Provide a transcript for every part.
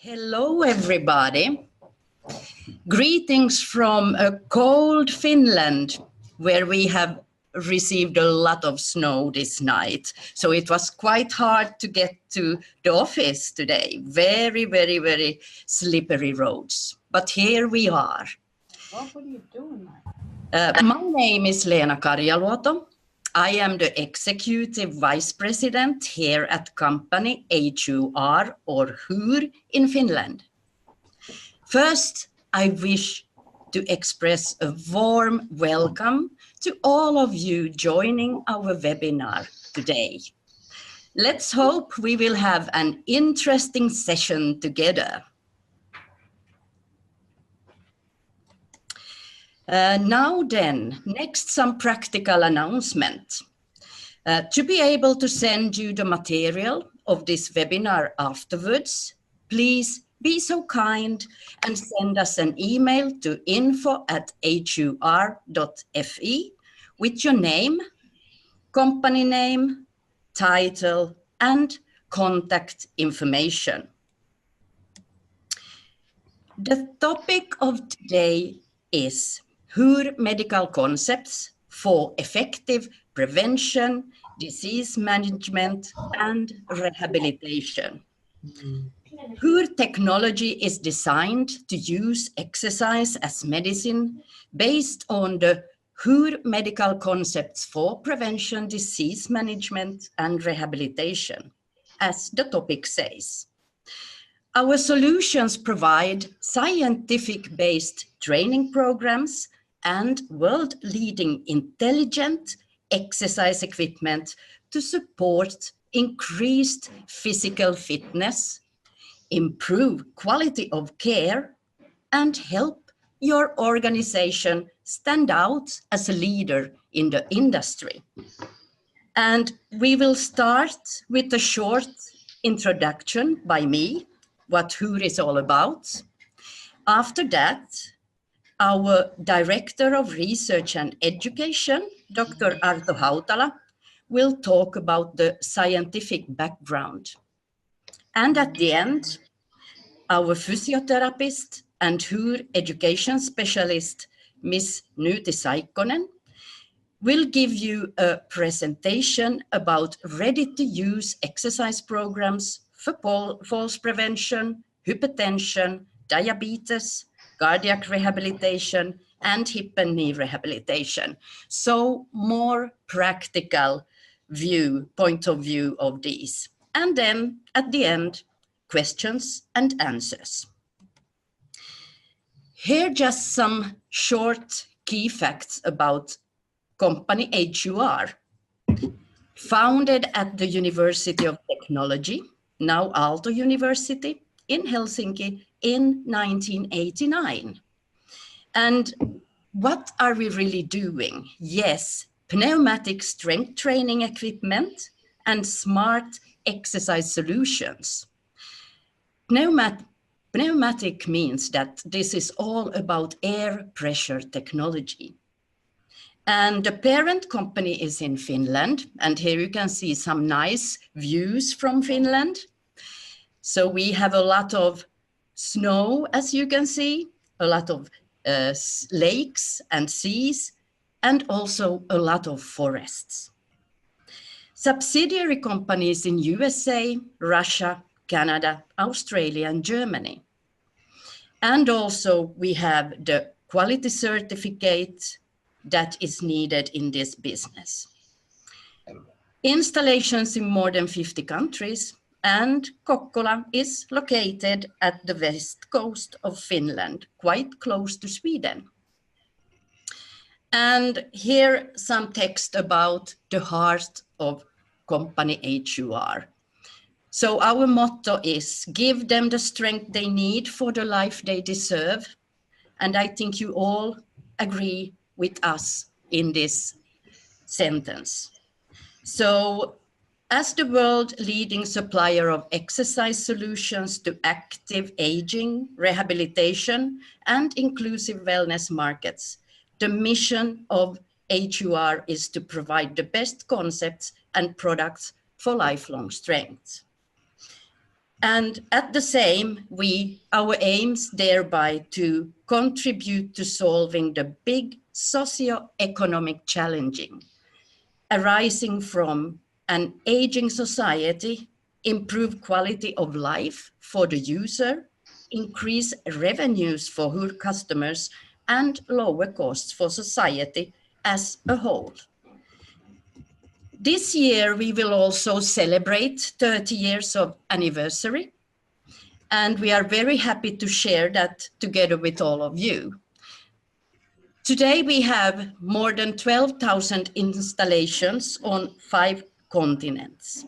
Hello, everybody. Greetings from a cold Finland, where we have received a lot of snow this night. So it was quite hard to get to the office today. Very slippery roads. But here we are. What are you doing? My name is Lena Karjaluoto. I am the Executive Vice President here at company HUR or HUR in Finland. First, I wish to express a warm welcome to all of you joining our webinar today. Let's hope we will have an interesting session together. Now then, next some practical announcement. To be able to send you the material of this webinar afterwards, please be so kind and send us an email to info@hur.fi with your name, company name, title, and contact information. The topic of today is HUR Medical Concepts for effective prevention, disease management, and rehabilitation. HUR technology is designed to use exercise as medicine based on the HUR Medical Concepts for prevention, disease management, and rehabilitation, as the topic says. Our solutions provide scientific-based training programs and world-leading intelligent exercise equipment to support increased physical fitness, improve quality of care, and help your organization stand out as a leader in the industry. And we will start with a short introduction by me, what HUR is all about. After that, our Director of Research and Education, Dr. Arto Hautala, will talk about the scientific background. And at the end, our physiotherapist and HUR education specialist, Ms. Nyyti Saikkonen, will give you a presentation about ready-to-use exercise programs for falls prevention, hypertension, diabetes, cardiac rehabilitation, and hip and knee rehabilitation. So more practical point of view of these. And then at the end, questions and answers. Here just some short key facts about company HUR. Founded at the University of Technology, now Aalto University in Helsinki in 1989. And what are we really doing? Yes, pneumatic strength training equipment and smart exercise solutions. Pneumatic means that this is all about air pressure technology. And the parent company is in Finland. And here you can see some nice views from Finland. So we have a lot of snow, as you can see, a lot of lakes and seas, and also a lot of forests. Subsidiary companies in USA, Russia, Canada, Australia, and Germany. And also we have the quality certificate that is needed in this business. Installations in more than 50 countries, and Kokkola is located at the west coast of Finland, quite close to Sweden. And here some text about the heart of company HUR. So our motto is, give them the strength they need for the life they deserve. And I think you all agree with us in this sentence. So as the world leading supplier of exercise solutions to active aging, rehabilitation, and inclusive wellness markets, the mission of HUR is to provide the best concepts and products for lifelong strength. And at the same, our aims thereby to contribute to solving the big socio-economic challenging arising from an aging society, improve quality of life for the user, increase revenues for HUR customers, and lower costs for society as a whole. This year, we will also celebrate 30 years of anniversary, and we are very happy to share that together with all of you. Today, we have more than 12,000 installations on 5 continents.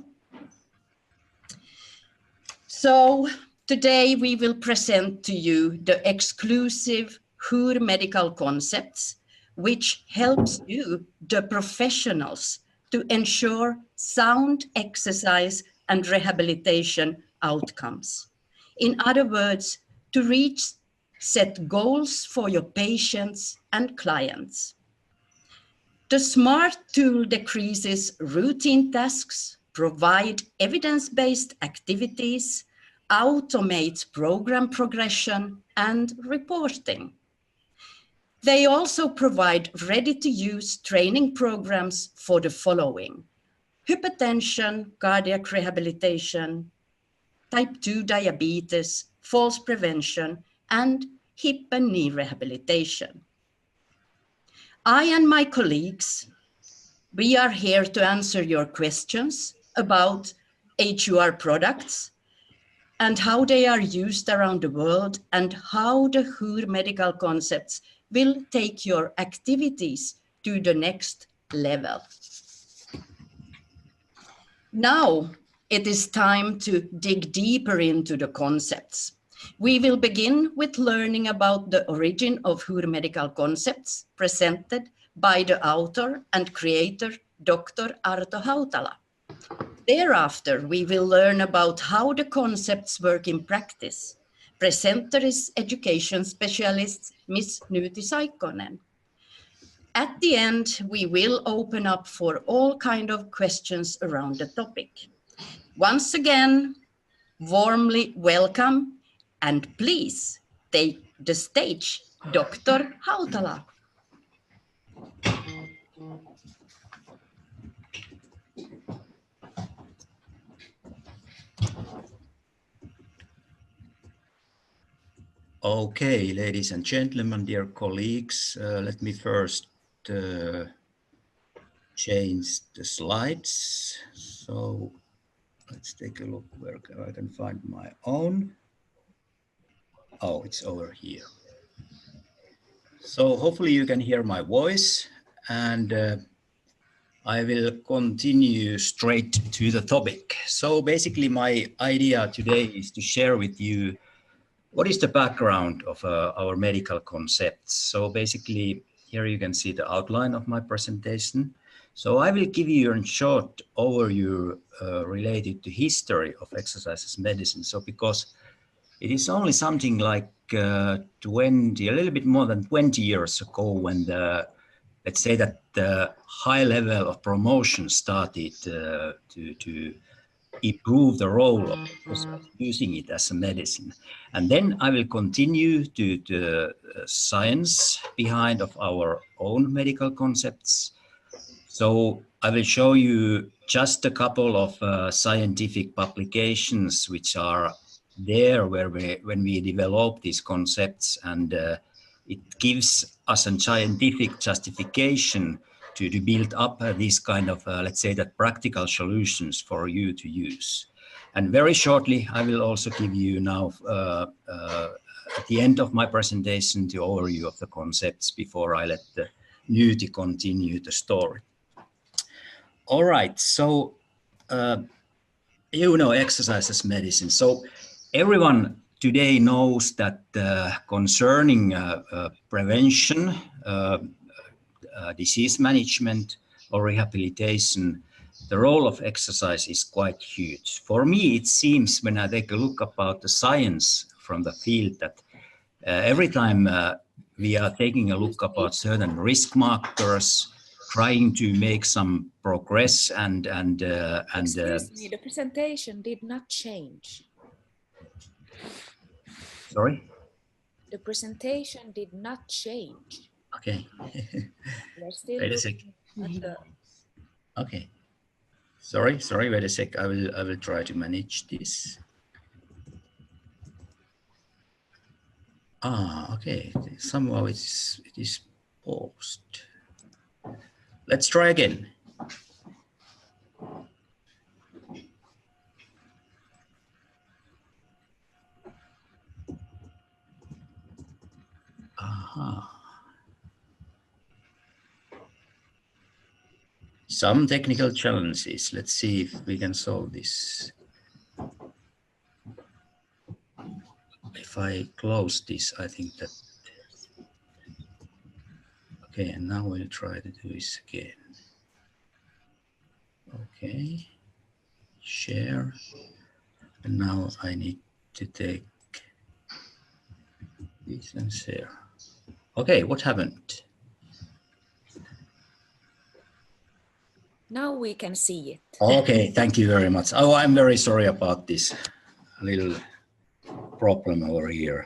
So today we will present to you the exclusive HUR Medical Concepts, which helps you, the professionals, to ensure sound exercise and rehabilitation outcomes. In other words, to reach set goals for your patients and clients. The SMART tool decreases routine tasks, provide evidence-based activities, automates program progression and reporting. They also provide ready-to-use training programs for the following: hypertension, cardiac rehabilitation, type 2 diabetes, falls prevention, and hip and knee rehabilitation. I and my colleagues, we are here to answer your questions about HUR products and how they are used around the world and how the HUR Medical Concepts will take your activities to the next level. Now it is time to dig deeper into the concepts. We will begin with learning about the origin of HUR Medical Concepts, presented by the author and creator, Dr. Arto Hautala. Thereafter, we will learn about how the concepts work in practice. Presenter is education specialist, Miss Nyyti Saikkonen. At the end, we will open up for all kinds of questions around the topic. Once again, warmly welcome, and please take the stage, Dr. Hautala. Okay, ladies and gentlemen, dear colleagues, let me first change the slides. So let's take a look where I can find my own. Oh, it's over here. So hopefully you can hear my voice, and I will continue straight to the topic. So basically my idea today is to share with you what is the background of our medical concepts. So basically here you can see the outline of my presentation. So I will give you a short overview related to history of exercise as medicine. So because it is only something like 20, a little bit more than 20 years ago when let's say that the high level of promotion started to improve the role of using it as a medicine. And then I will continue to the science behind of our own medical concepts. So I will show you just a couple of scientific publications which are there when we develop these concepts, and it gives us a scientific justification to build up these kind of, let's say that practical solutions for you to use. And very shortly, I will also give you now, at the end of my presentation, the overview of the concepts before I let the Nyyti continue the story. All right, so you know exercise as medicine. So everyone today knows that concerning prevention, disease management or rehabilitation, the role of exercise is quite huge. For me, it seems when I take a look about the science from the field that every time we are taking a look about certain risk markers, trying to make some progress and Excuse me, the presentation did not change. Sorry? The presentation did not change. Okay. We're still Wait a sec. looking at the... Okay. Sorry, wait a sec. I will try to manage this. Okay. Somehow it is paused. Let's try again. Some technical challenges. Let's see if we can solve this. If I close this, I think that... Okay, and now we'll try to do this again. Okay, share. And now I need to take this and share. Okay, what happened? Now we can see it. Okay, thank you very much. Oh, I'm very sorry about this little problem over here,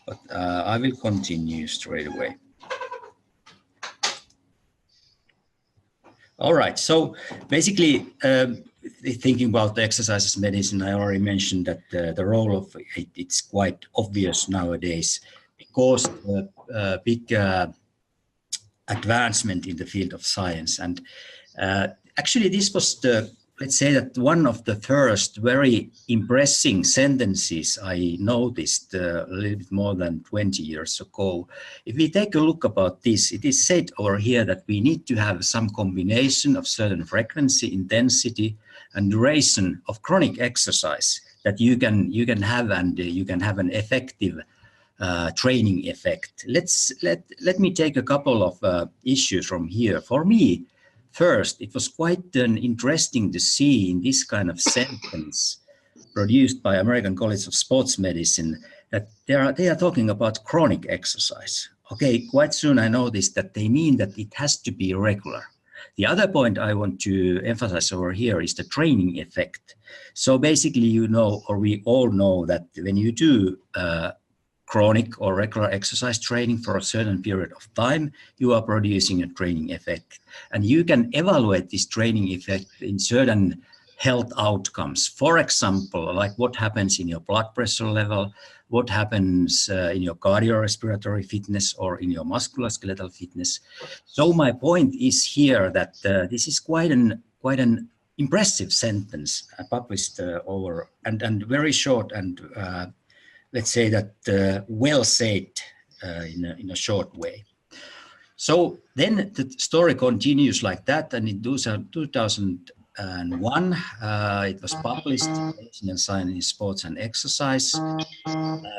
but I will continue straight away. All right, so basically thinking about the exercise as medicine, I already mentioned that the role of it's quite obvious nowadays because the big advancement in the field of science. And actually this was the, let's say that one of the first very impressive sentences I noticed a little bit more than 20 years ago. If we take a look about this, it is said over here that we need to have some combination of certain frequency, intensity, and duration of chronic exercise that you can have, and you can have an effective training effect. Let me take a couple of issues from here. For me, first, it was quite interesting to see in this kind of sentence produced by American College of Sports Medicine that they are talking about chronic exercise. Okay, quite soon I noticed that they mean that it has to be regular. The other point I want to emphasize over here is the training effect. So basically, you know, or we all know that when you do chronic or regular exercise training for a certain period of time, you are producing a training effect. And you can evaluate this training effect in certain health outcomes. For example, like what happens in your blood pressure level, what happens in your cardiorespiratory fitness or in your musculoskeletal fitness. So my point is here that this is quite an impressive sentence published over and very short and let's say that well said in a short way. So then the story continues like that, and in 2001 it was published in Science in Sports and Exercise.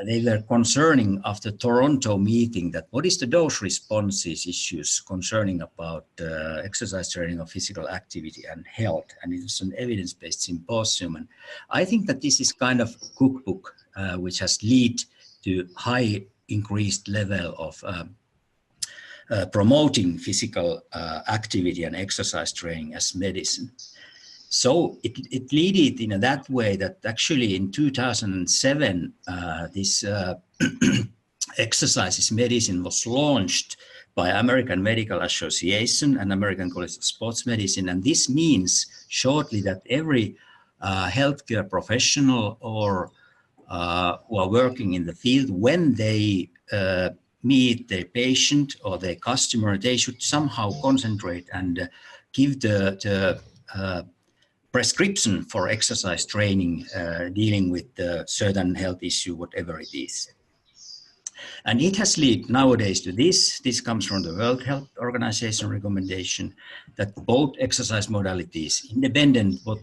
They were concerning after Toronto meeting that what is the dose responses issues concerning about exercise training of physical activity and health, and it was an evidence-based symposium. And I think that this is kind of cookbook which has led to high increased level of promoting physical activity and exercise training as medicine. So it led it in that way that actually in 2007, this exercise is medicine was launched by American Medical Association and American College of Sports Medicine. And this means shortly that every healthcare professional or who are working in the field, when they meet their patient or their customer, they should somehow concentrate and give the prescription for exercise training dealing with certain health issue, whatever it is. And it has led nowadays to this. This comes from the World Health Organization recommendation that both exercise modalities, independent what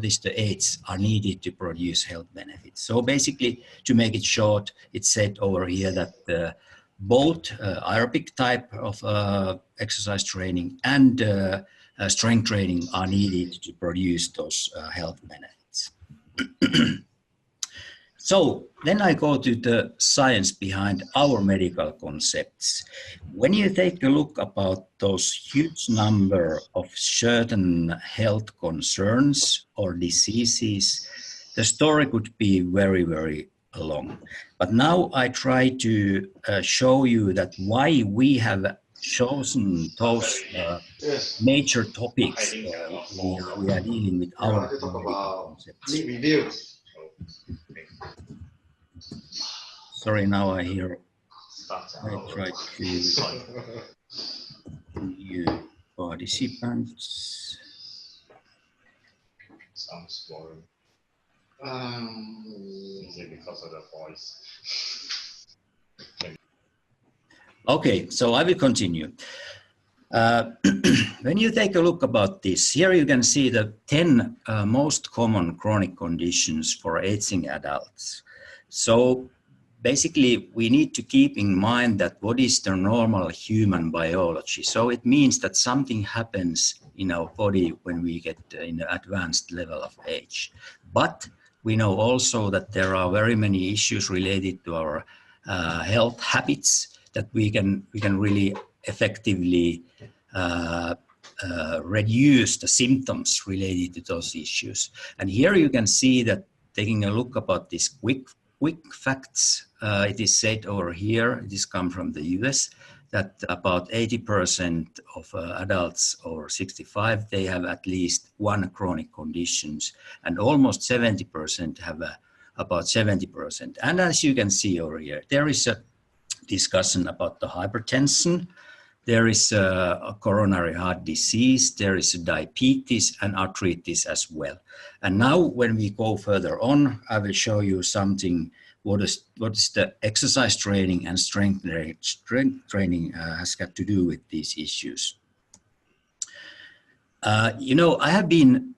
is the age, are needed to produce health benefits. So basically, to make it short, it's said over here that both aerobic type of exercise training and strength training are needed to produce those health benefits. So then I go to the science behind our medical concepts. When you take a look about those huge number of certain health concerns or diseases, the story could be very, very along. But now I try to show you that why we have chosen those major topics we are dealing with our medical concepts. Sorry, now I try to new participants. Sounds boring. Is it because of the voice? Okay, so I will continue. When you take a look about this, here you can see the 10 most common chronic conditions for aging adults. So basically, we need to keep in mind that what is the normal human biology. So it means that something happens in our body when we get in an advanced level of age. But we know also that there are very many issues related to our health habits that we can really effectively reduce the symptoms related to those issues. And here you can see that taking a look about these quick facts, it is said over here, it is come from the US, that about 80% of adults over 65, they have at least one chronic conditions, and almost 70% have about 70%. And as you can see over here, there is a discussion about the hypertension, there is a coronary heart disease, there is a diabetes and arthritis as well. And now when we go further on, I will show you something, what is the exercise training and strength training has got to do with these issues. You know, I have been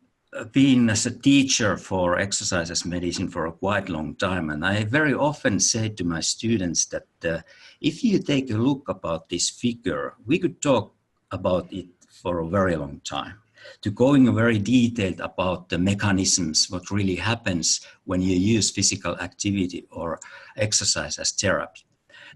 as a teacher for exercise medicine for a quite long time, and I very often say to my students that if you take a look about this figure, we could talk about it for a very long time, to going very detailed about the mechanisms, what really happens when you use physical activity or exercise as therapy.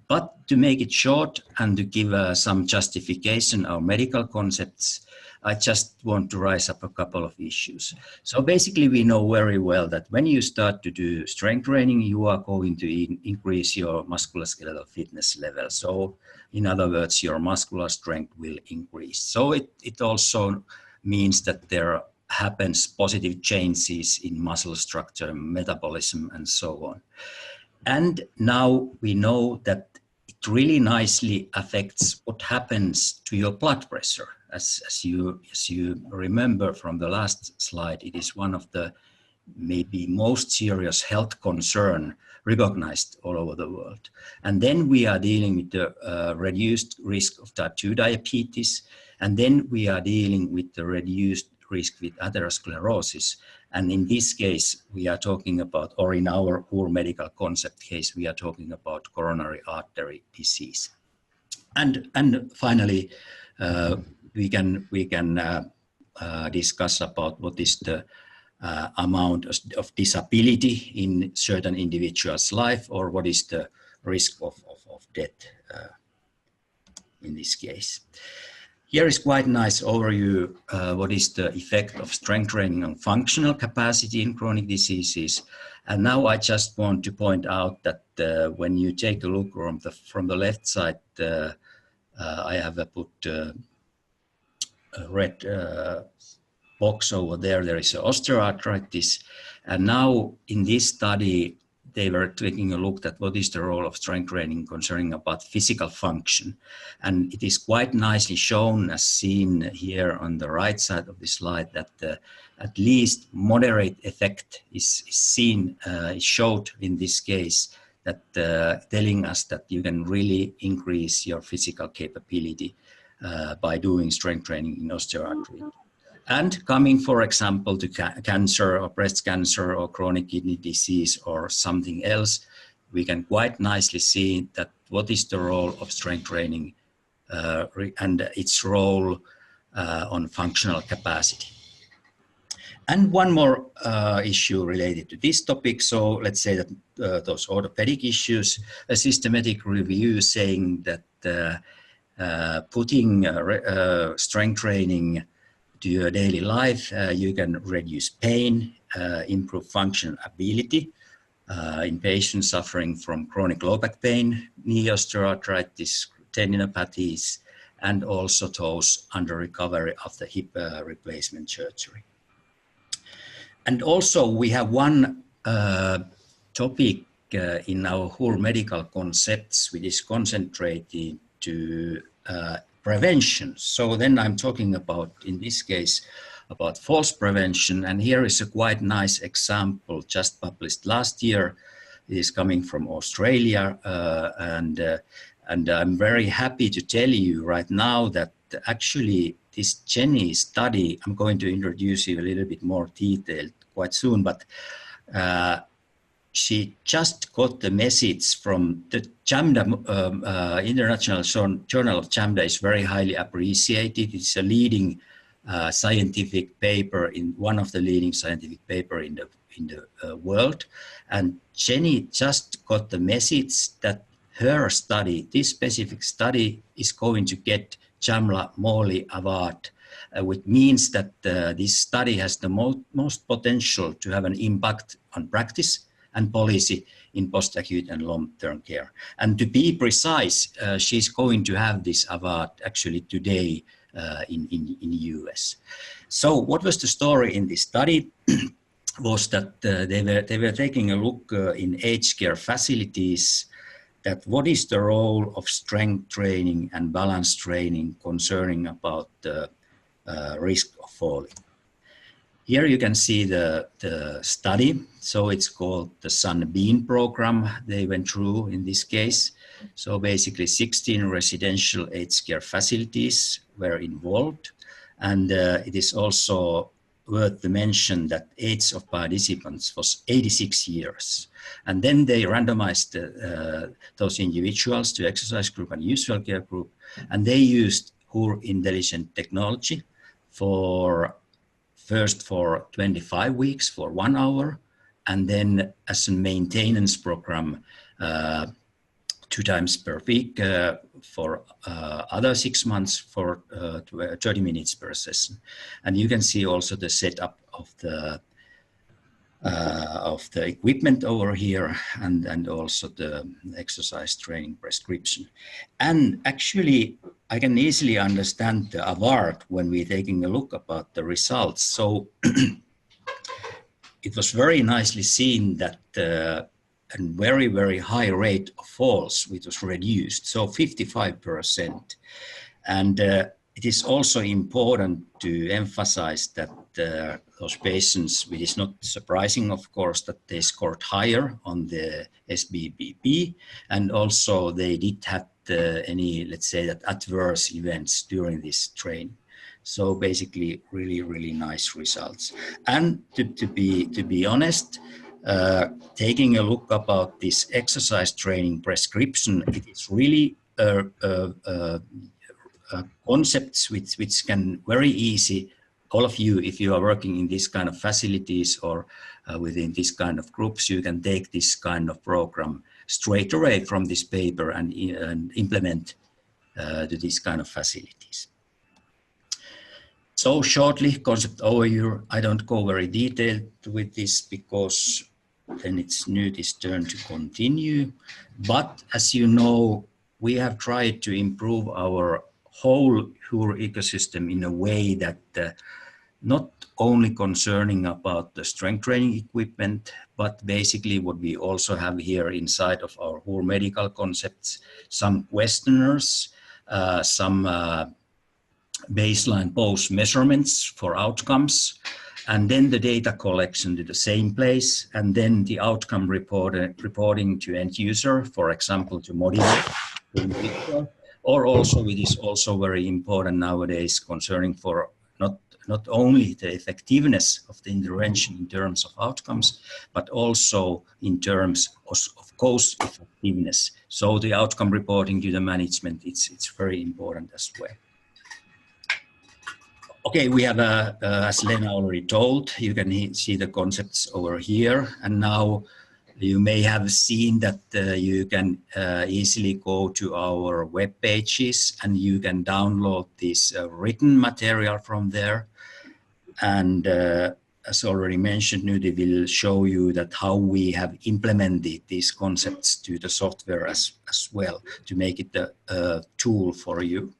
But to make it short and to give some justification of medical concepts, I just want to rise up a couple of issues. So basically we know very well that when you start to do strength training, you are going to increase your musculoskeletal fitness level. So in other words, your muscular strength will increase. So it also means that there happens positive changes in muscle structure, metabolism, and so on. And now we know that it really nicely affects what happens to your blood pressure. As you remember from the last slide, it is one of the maybe most serious health concern recognized all over the world. And then we are dealing with the reduced risk of type 2 diabetes. And then we are dealing with the reduced risk with atherosclerosis. And in this case, we are talking about, or in our HUR Medical Concept case, we are talking about coronary artery disease. And finally, we can discuss about what is the amount of disability in certain individuals' life, or what is the risk of death in this case. Here is quite nice overview what is the effect of strength training on functional capacity in chronic diseases. And now I just want to point out that when you take a look from the left side, I have put a red box over there. There is osteoarthritis. And now in this study, they were taking a look at what is the role of strength training concerning about physical function. And it is quite nicely shown, as seen here on the right side of the slide, that at least moderate effect is seen, is showed in this case, that telling us that you can really increase your physical capability by doing strength training in osteoarthritis. And coming, for example, to cancer or breast cancer or chronic kidney disease or something else, we can quite nicely see that what is the role of strength training and its role on functional capacity. And one more issue related to this topic. So let's say that those orthopedic issues, a systematic review saying that putting strength training to your daily life, you can reduce pain, improve functional ability, in patients suffering from chronic low back pain, knee osteoarthritis, tendinopathies, and also those under recovery after hip replacement surgery. And also we have one topic in our HUR Medical Concepts, which is concentrated to prevention. So then I'm talking about, in this case, about falls prevention. And here is a quite nice example just published last year. It is coming from Australia. And I'm very happy to tell you right now that actually this Jenny study, I'm going to introduce you a little bit more detailed quite soon, but she just got the message from the JAMDA, International Journal of JAMDA is very highly appreciated. It's a leading scientific paper, in one of the leading scientific paper in the world. And Jenny just got the message that her study, this specific study, is going to get JAMLA Morley Award, which means that this study has the most potential to have an impact on practice and policy in post-acute and long-term care. And to be precise, she's going to have this award actually today in US. So what was the story in this study? Was that they were taking a look in aged care facilities, that what is the role of strength training and balance training concerning about the risk of falling. Here you can see the study. So it's called the Sunbeam program they went through in this case. So basically 16 residential aged care facilities were involved. And it is also worth to mention that age of participants was 86 years. And then they randomized those individuals to exercise group and usual care group. And they used HUR intelligent technology for 25 weeks for 1 hour, and then as a maintenance program 2 times per week for other 6 months for 30 minutes per session. And you can see also the setup of the equipment over here, and also the exercise training prescription. And actually, I can easily understand the award when we're taking a look about the results. So it was very nicely seen that a very, very high rate of falls, which was reduced, so 55%. And it is also important to emphasize that those patients, which is not surprising, of course, that they scored higher on the SBBP, and also they did have any, let's say, that adverse events during this training. So basically, really, really nice results. And to be honest, taking a look about this exercise training prescription, it is really concepts which can very easy, all of you, if you are working in this kind of facilities or within this kind of groups, you can take this kind of program straight away from this paper and implement to this kind of facilities. So shortly, concept overview. I don't go very detailed with this because then it's Nyty's turn to continue. But as you know, we have tried to improve our whole HUR ecosystem in a way that not only concerning about the strength training equipment, but basically what we also have here inside of our HUR Medical Concepts, some questionnaires, some baseline pose measurements for outcomes, and then the data collection to the same place, and then the outcome reporting to end user, for example, to motivate the individual, or also it is also very important nowadays concerning for not only the effectiveness of the intervention in terms of outcomes, but also in terms of cost effectiveness. So the outcome reporting to the management, it's very important as well. Okay, we have, as Lena already told, you can see the concepts over here. And now you may have seen that you can easily go to our web pages and you can download this written material from there. And as already mentioned, Nyyti will show you that how we have implemented these concepts to the software as well to make it a tool for you.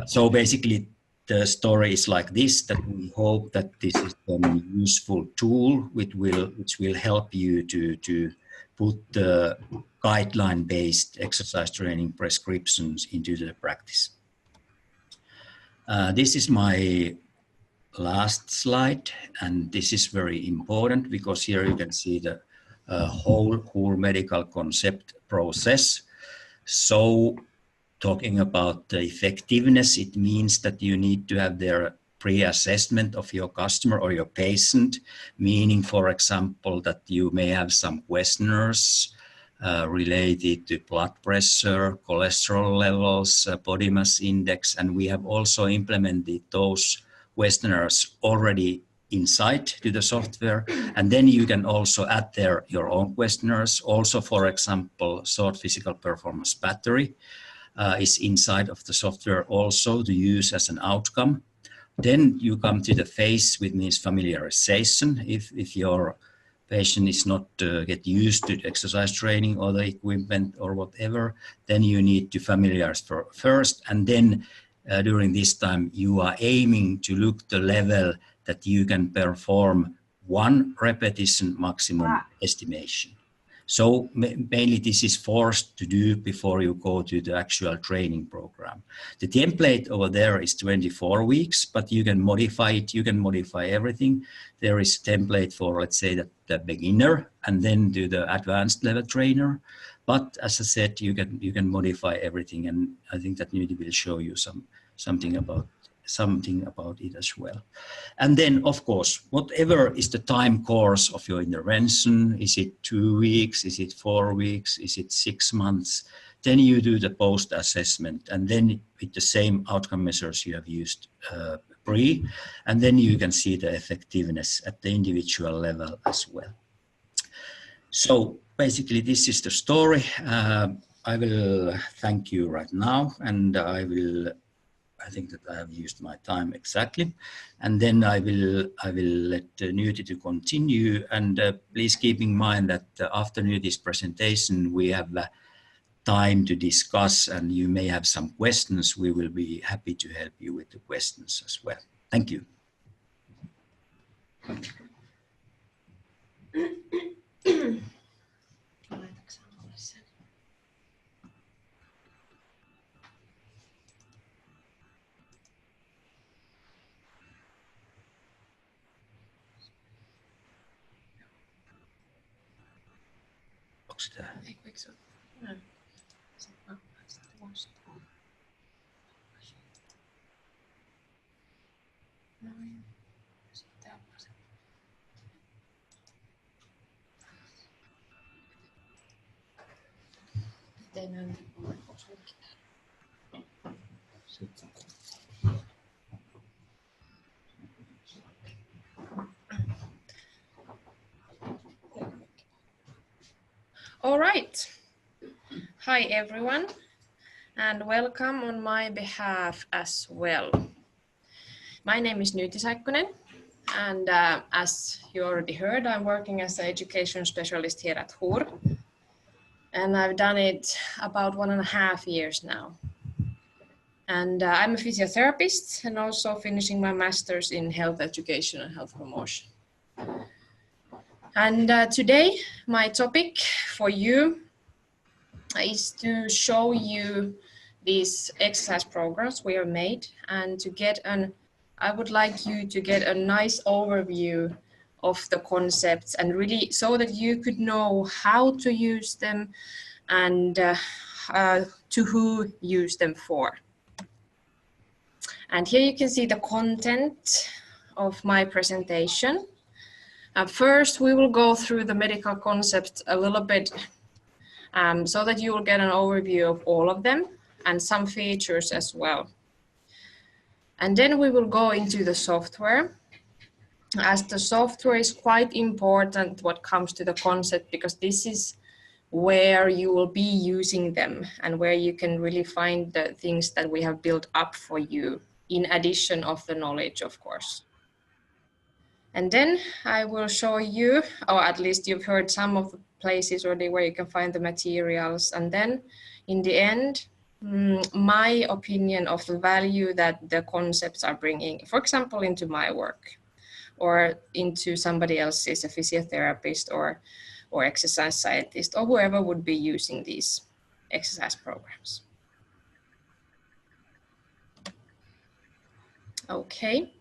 So basically, the story is like this, that we hope that this is a useful tool which will help you to put the guideline-based exercise training prescriptions into the practice. This is my last slide, and this is very important because here you can see the whole HUR Medical Concept process. So talking about the effectiveness, it means that you need to have their pre-assessment of your customer or your patient, meaning, for example, that you may have some questionnaires related to blood pressure, cholesterol levels, body mass index, and we have also implemented those questionnaires already inside to the software, and then you can also add there your own questionnaires. Also, for example, short physical performance battery is inside of the software also to use as an outcome. Then you come to the phase which means familiarization. If your patient is not get used to exercise training or the equipment or whatever, then you need to familiarize first, and then during this time you are aiming to look the level that you can perform 1 repetition maximum estimation. So mainly this is forced to do before you go to the actual training program. The template over there is 24 weeks, but you can modify it. You can modify everything. There is a template for, let's say, the beginner and then do the advanced level trainer. But as I said, you can modify everything, and I think that Nyyti will show you something about it as well. And then, of course, whatever is the time course of your intervention, is it 2 weeks, is it 4 weeks, is it 6 months, then you do the post-assessment, and then with the same outcome measures you have used pre, and then you can see the effectiveness at the individual level as well. So basically, this is the story. I will thank you right now, and I think that I have used my time exactly, and then I will let Nyyti to continue. And please keep in mind that after Nyty's presentation, we have time to discuss, and you may have some questions. We will be happy to help you with the questions as well. Thank you. All right. Hi, everyone, and welcome on my behalf as well. My name is Nyyti Saikkonen, and as you already heard, I'm working as an education specialist here at HUR, and I've done it about 1.5 years now. And I'm a physiotherapist and also finishing my master's in health education and health promotion. And today, my topic for you is to show you these exercise programs we have made, and to get I would like you to get a nice overview of the concepts, and really so that you could know how to use them and to who use them for. And here you can see the content of my presentation. First, we will go through the medical concepts a little bit so that you will get an overview of all of them and some features as well. And then we will go into the software, as the software is quite important what comes to the concept, because this is where you will be using them and where you can really find the things that we have built up for you, in addition of the knowledge, of course. And then I will show you, or at least you've heard some of the places already where you can find the materials. And then in the end, my opinion of the value that the concepts are bringing, for example, into my work or into somebody else's, a physiotherapist or exercise scientist or whoever would be using these exercise programs. Okay,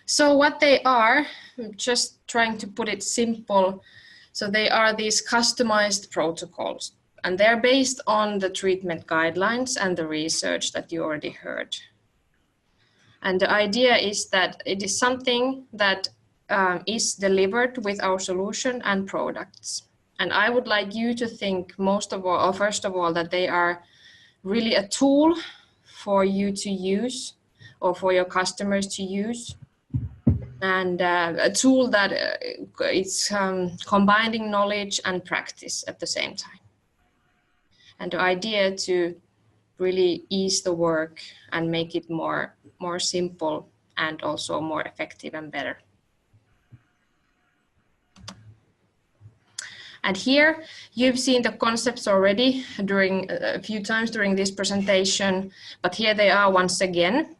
so what they are, I'm just trying to put it simple. So they are these customized protocols, and they're based on the treatment guidelines and the research that you already heard. And the idea is that it is something that is delivered with our solution and products. And I would like you to think most of all, or first of all, that they are really a tool for you to use or for your customers to use. And a tool that is combining knowledge and practice at the same time. And the idea to really ease the work and make it more simple and also more effective and better. And here you've seen the concepts already during a few times during this presentation, but here they are once again.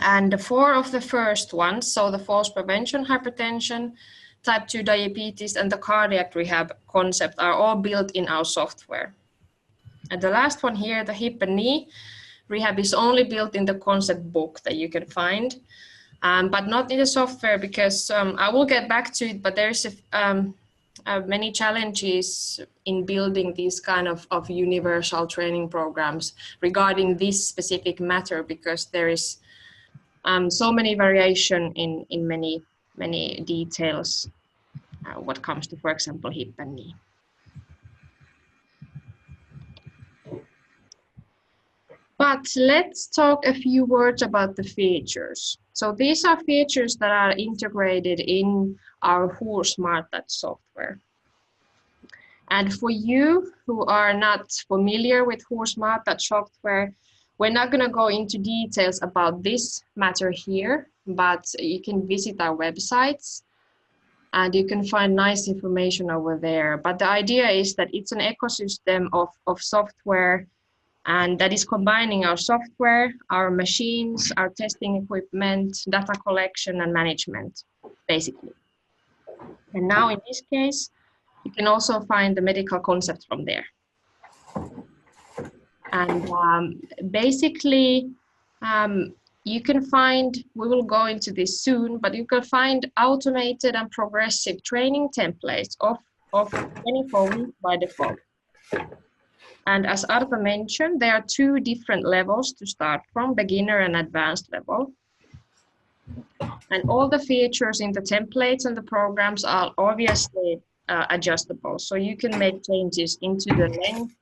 And the 4 of the first ones, so the falls prevention, hypertension, type 2 diabetes, and the cardiac rehab concept are all built in our software. And the last one here, the hip and knee rehab, is only built in the concept book that you can find, but not in the software because I will get back to it, but there's many challenges in building these kind of universal training programs regarding this specific matter because there is so many variation in many details what comes to, for example, hip and knee. But let's talk a few words about the features. So these are features that are integrated in our HUR Smart Touch software. And for you who are not familiar with HUR Smart Touch software, we're not going to go into details about this matter here, but you can visit our websites and you can find nice information over there. But the idea is that it's an ecosystem of software, and that is combining our software, our machines, our testing equipment, data collection and management, basically. And now in this case, you can also find the medical concept from there. And basically, you can find, we will go into this soon, but you can find automated and progressive training templates of 24 weeks by default. And as Arto mentioned, there are 2 different levels to start from, beginner and advanced level. And all the features in the templates and the programs are obviously adjustable. So you can make changes into the length,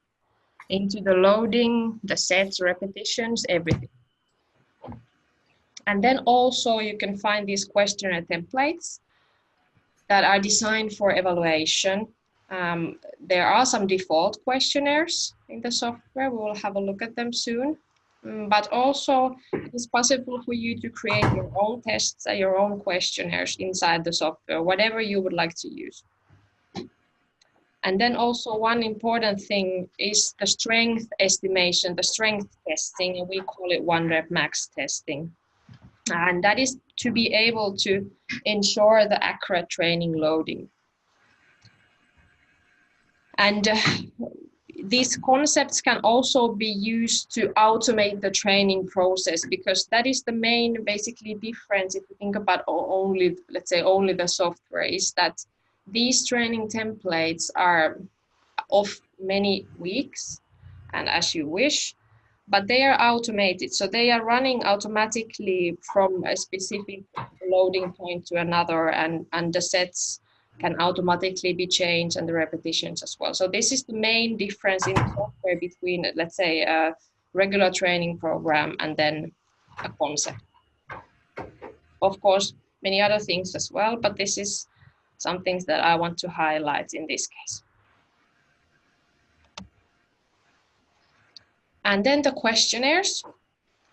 into the loading, the sets, repetitions, everything. And then also you can find these questionnaire templates that are designed for evaluation. There are some default questionnaires in the software. We will have a look at them soon. But also it's possible for you to create your own tests and your own questionnaires inside the software, whatever you would like to use. And then also one important thing is the strength estimation, the strength testing, and we call it 1 rep max testing. And that is to be able to ensure the accurate training loading. And these concepts can also be used to automate the training process, because that is the main basically difference if you think about only, let's say, only the software, is that these training templates are of many weeks and as you wish, but they are automated. So they are running automatically from a specific loading point to another, and the sets can automatically be changed and the repetitions as well. So this is the main difference in software between, let's say, a regular training program and then a concept. Of course, many other things as well, but this is some things that I want to highlight in this case. And then the questionnaires.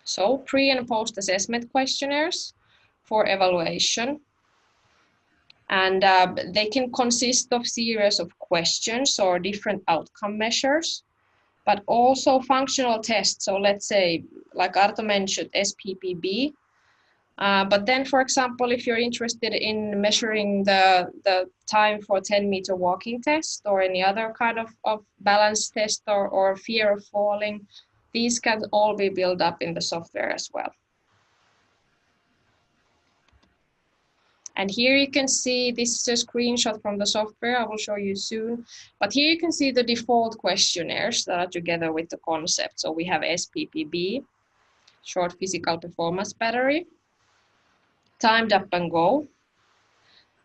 So pre and post assessment questionnaires for evaluation. And they can consist of series of questions or different outcome measures, but also functional tests. So let's say, like Arto mentioned, SPPB. But then, for example, if you're interested in measuring the time for 10-meter walking test or any other kind of balance test or fear of falling, these can all be built up in the software as well. And here you can see, this is a screenshot from the software, I will show you soon. But here you can see the default questionnaires that are together with the concept. So we have SPPB, short physical performance battery, timed up and go,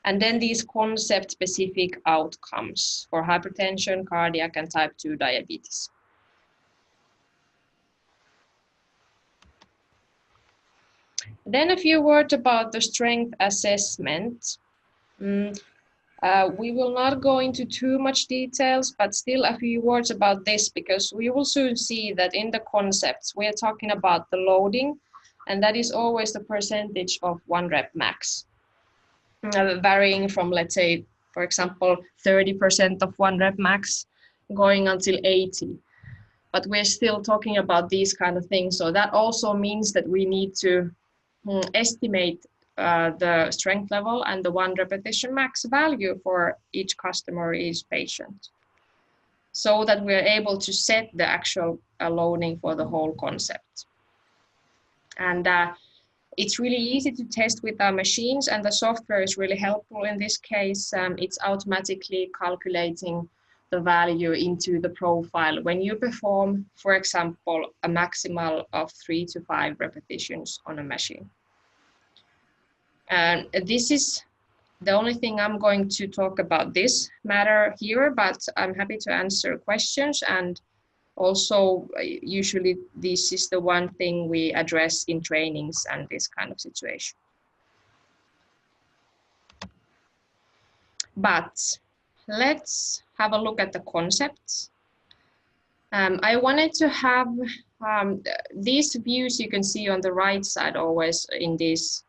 and then these concept specific outcomes for hypertension, cardiac, and type 2 diabetes. Then a few words about the strength assessment. We will not go into too much details, but still a few words about this, because we will soon see that in the concepts, we are talking about the loading, and that is always the percentage of 1 rep max, varying from, let's say, for example, 30% of 1 rep max going until 80. But we're still talking about these kind of things. So that also means that we need to estimate the strength level and the 1 repetition max value for each customer, each patient, so that we're able to set the actual loading for the whole concept. And it's really easy to test with our machines, and the software is really helpful in this case. It's automatically calculating the value into the profile when you perform, for example, a maximal of 3 to 5 repetitions on a machine. And this is the only thing I'm going to talk about this matter here, but I'm happy to answer questions. And also, usually this is the one thing we address in trainings and this kind of situation. But let's have a look at the concepts. I wanted to have these views you can see on the right side always in these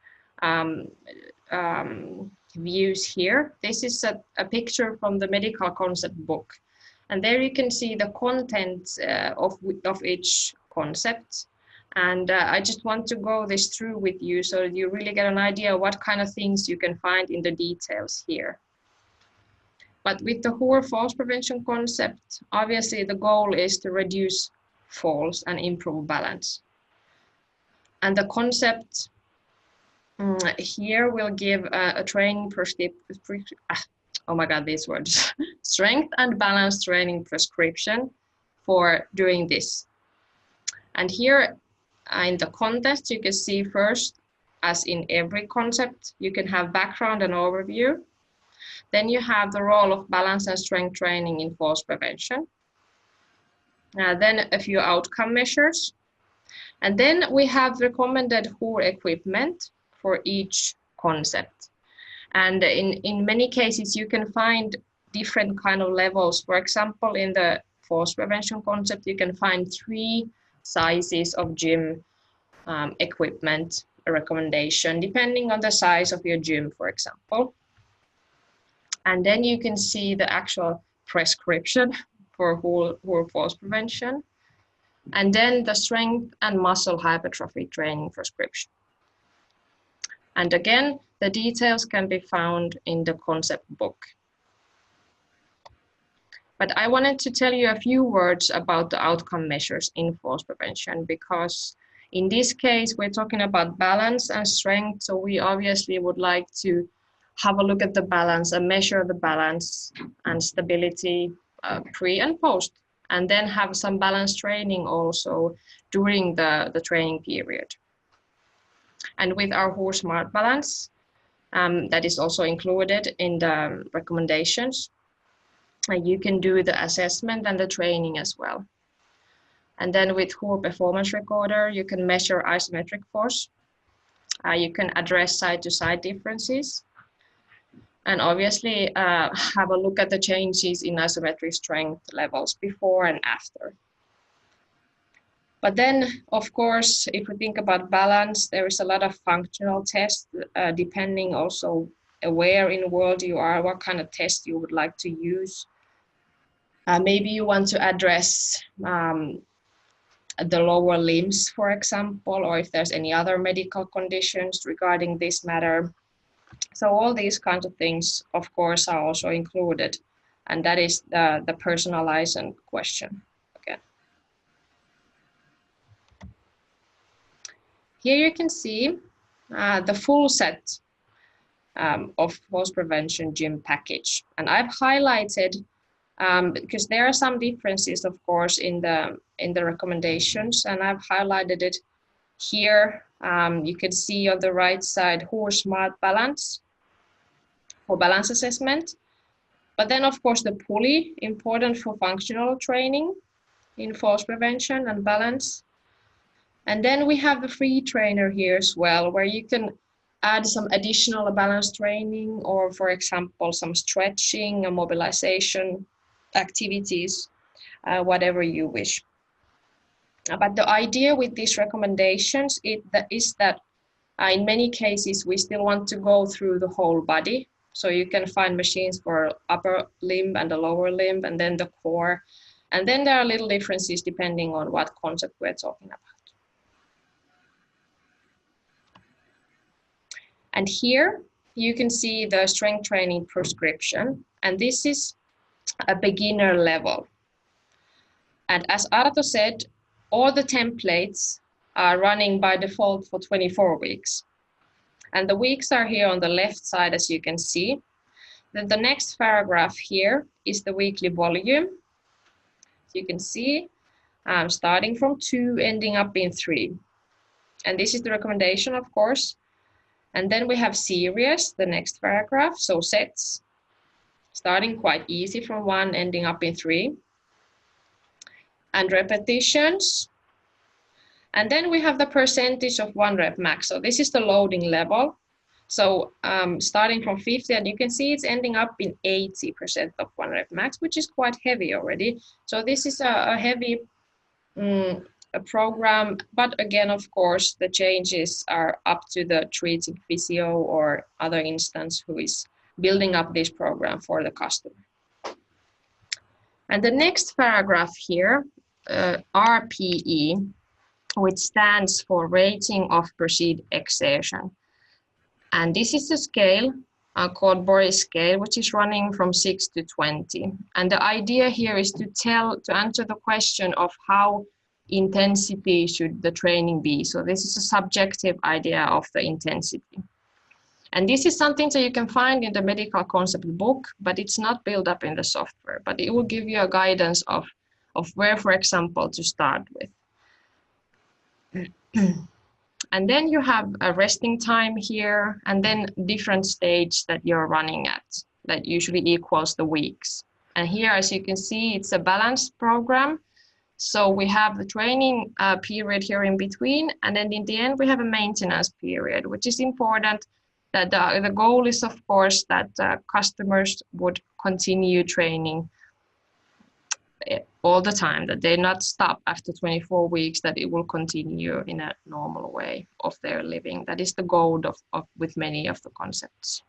views here. This is a picture from the medical concept book. And there you can see the content of each concept. And I just want to go this through with you so that you really get an idea what kind of things you can find in the details here. But with the HUR falls prevention concept, obviously the goal is to reduce falls and improve balance. And the concept here will give a training oh my God, these words, strength and balance training prescription for doing this. And here in the context, you can see first, as in every concept, you can have background and overview. Then you have the role of balance and strength training in falls prevention. Then a few outcome measures. And then we have recommended HUR equipment for each concept. And in many cases, you can find different kind of levels. For example, in the falls prevention concept, you can find 3 sizes of gym equipment recommendation, depending on the size of your gym, for example. And then you can see the actual prescription for HUR falls prevention. And then the strength and muscle hypertrophy training prescription. And again, the details can be found in the concept book. But I wanted to tell you a few words about the outcome measures in falls prevention, because in this case, we're talking about balance and strength. So we obviously would like to have a look at the balance and measure the balance and stability pre and post, and then have some balance training also during the training period. And with our HUR Smart Balance, that is also included in the recommendations, you can do the assessment and the training as well. And then with HUR Performance Recorder, you can measure isometric force. You can address side-to-side differences. And obviously have a look at the changes in isometric strength levels before and after. But then, of course, if we think about balance, there is a lot of functional tests depending also where in the world you are, what kind of test you would like to use. Maybe you want to address the lower limbs, for example, or if there's any other medical conditions regarding this matter. So all these kinds of things, of course, are also included. And that is the personalization question again. Here you can see the full set of falls prevention gym package. And I've highlighted because there are some differences, of course, in the recommendations, and I've highlighted it here. You can see on the right side HUR Smart Balance for balance assessment. But then, of course, the pulley, important for functional training in falls prevention and balance. And then we have the free trainer here as well, where you can add some additional balance training or, for example, some stretching and mobilization activities, whatever you wish. But the idea with these recommendations is that in many cases, we still want to go through the whole body. So you can find machines for upper limb and the lower limb, and then the core. And then there are little differences depending on what concept we're talking about. And here you can see the strength training prescription. And this is a beginner level. And as Arto said, all the templates are running by default for 24 weeks. And the weeks are here on the left side, as you can see. Then the next paragraph here is the weekly volume. You can see starting from 2, ending up in 3. And this is the recommendation, of course. And then we have series, the next paragraph, so sets, starting quite easy from 1, ending up in 3. And repetitions. And then we have the percentage of 1 rep max. So this is the loading level. So starting from 50, and you can see it's ending up in 80% of 1 rep max, which is quite heavy already. So this is a heavy a program, but again, of course, the changes are up to the treating physio or other instance who is building up this program for the customer. And the next paragraph here, RPE, which stands for Rating of Perceived Exertion. And this is a scale called Boris scale, which is running from 6 to 20. And the idea here is to answer the question of how intensity should the training be. So this is a subjective idea of the intensity. And this is something that you can find in the medical concept book, but it's not built up in the software, but it will give you a guidance of where, for example, to start with. And then you have a resting time here, and then different stage that you're running at that usually equals the weeks. And here, as you can see, it's a balanced program. So we have the training period here in between, and then in the end we have a maintenance period, which is important. That the goal is, of course, that customers would continue training all the time, that they not stop after 24 weeks, that it will continue in a normal way of their living. That is the goal with many of the concepts.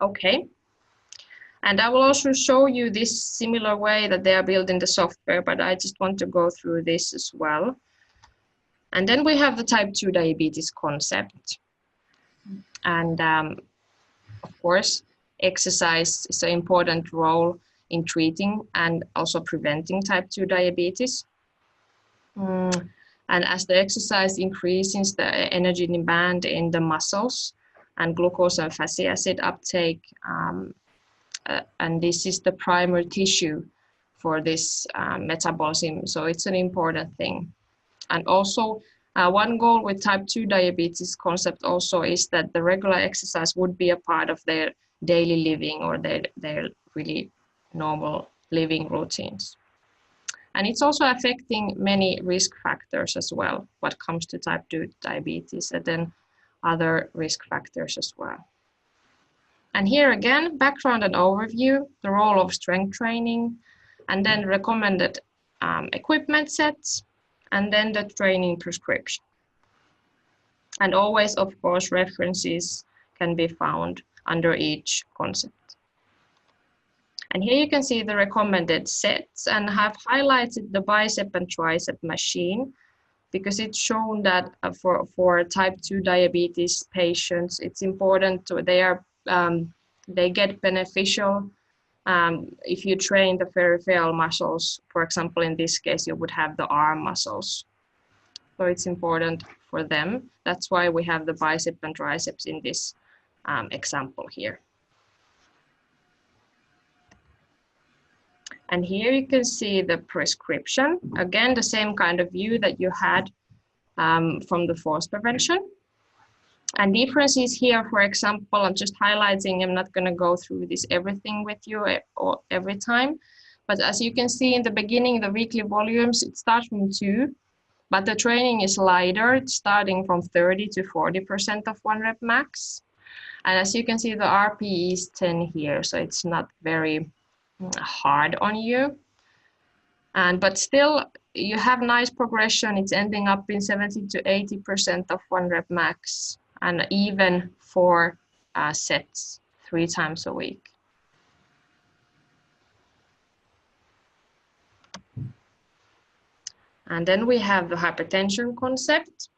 Okay. And I will also show you this similar way that they are built in the software, but I just want to go through this as well. And then we have the type 2 diabetes concept. And of course, exercise is an important role in treating and also preventing type 2 diabetes. And as the exercise increases the energy demand in the muscles and glucose and fatty acid uptake, and this is the primary tissue for this metabolism, so it's an important thing. And also one goal with type 2 diabetes concept also is that the regular exercise would be a part of their daily living or their really normal living routines. And it's also affecting many risk factors as well, what comes to type 2 diabetes, and then other risk factors as well. And here again, background and overview, the role of strength training, and then recommended equipment sets, and then the training prescription. And always, of course, references can be found under each concept. And here you can see the recommended sets, and have highlighted the bicep and tricep machine because it's shown that for type 2 diabetes patients, it's important to, they get beneficial if you train the peripheral muscles. For example, in this case, you would have the arm muscles. So it's important for them. That's why we have the bicep and triceps in this example here. And here you can see the prescription. Again, the same kind of view that you had from the falls prevention. And differences here, for example, I'm just highlighting, I'm not going to go through this everything with you every time. But as you can see in the beginning, the weekly volumes, it starts from 2, but the training is lighter. It's starting from 30 to 40% of 1 rep max. And as you can see, the RPE is 10 here, so it's not very hard on you. But still, you have nice progression. It's ending up in 70 to 80% of 1 rep max, and even 4 sets 3 times a week. And then we have the hypertension concept.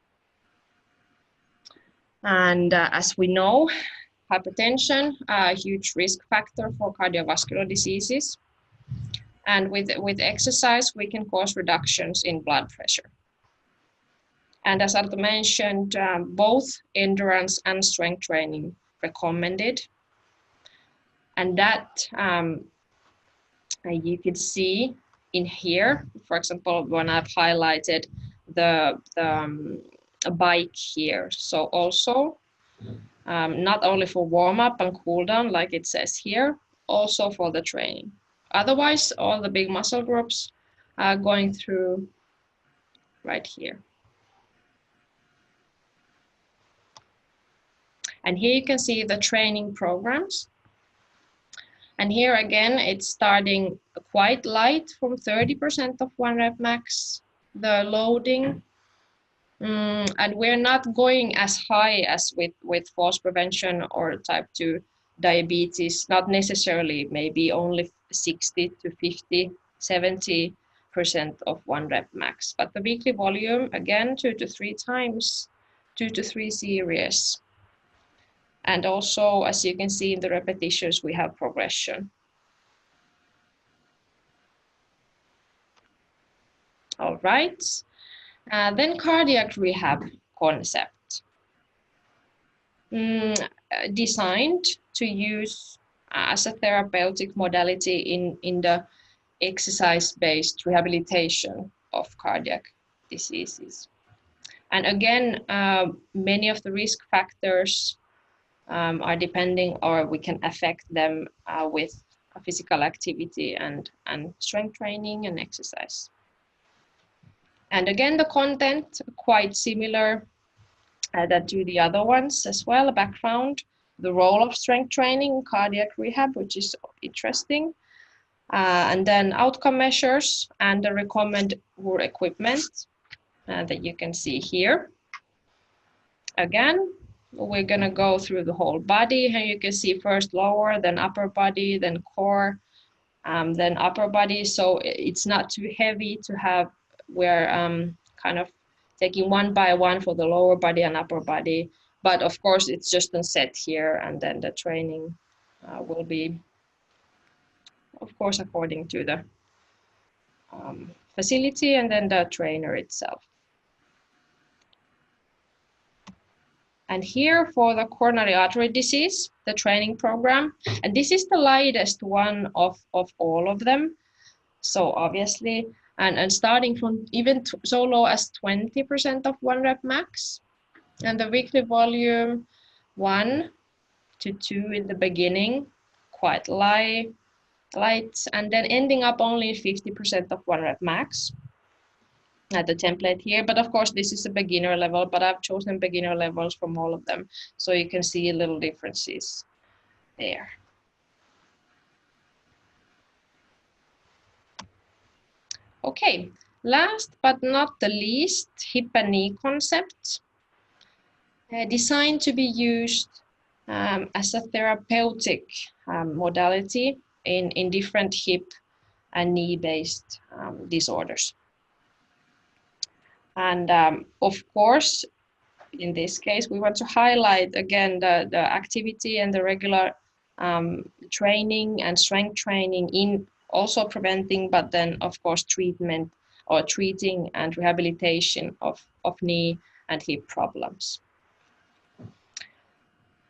And as we know, hypertension, a huge risk factor for cardiovascular diseases. And with exercise, we can cause reductions in blood pressure. And as Arto mentioned, both endurance and strength training recommended. And that you could see in here, for example, when I've highlighted the bike here. So also, not only for warm up and cool down, like it says here, also for the training. Otherwise, all the big muscle groups are going through right here. And here you can see the training programs. And here again, it's starting quite light from 30% of 1 rep max, the loading. And we're not going as high as with falls prevention or type 2 diabetes, not necessarily, maybe only 60 to 50, 70% of 1 rep max. But the weekly volume, again, 2 to 3 times, 2 to 3 series. And also, as you can see in the repetitions, we have progression. All right. Then cardiac rehab concept. Designed to use as a therapeutic modality in the exercise-based rehabilitation of cardiac diseases. And again, many of the risk factors are depending, or we can affect them with physical activity and strength training and exercise. And again, the content quite similar that to the other ones as well. Background, the role of strength training, cardiac rehab, which is interesting. And then outcome measures and the recommended HUR equipment that you can see here. Again, we're gonna go through the whole body. Here you can see first lower, then upper body, then core, then upper body. So it's not too heavy to have, we're kind of taking one by one for the lower body and upper body. But of course, it's just a set here, and then the training will be, of course, according to the facility and then the trainer itself. And here for the coronary artery disease, the training program, and this is the lightest one of all of them. So obviously, and starting from even so low as 20% of 1 rep max, and the weekly volume 1 to 2 in the beginning, quite light, and then ending up only 50% of 1 rep max. At the template here, but of course this is a beginner level, but I've chosen beginner levels from all of them, so you can see little differences there. Okay, last but not the least, hip and knee concept, designed to be used as a therapeutic modality in different hip and knee-based disorders. And of course, in this case, we want to highlight again the activity and the regular training and strength training in also preventing, but then of course treatment or treating and rehabilitation of knee and hip problems.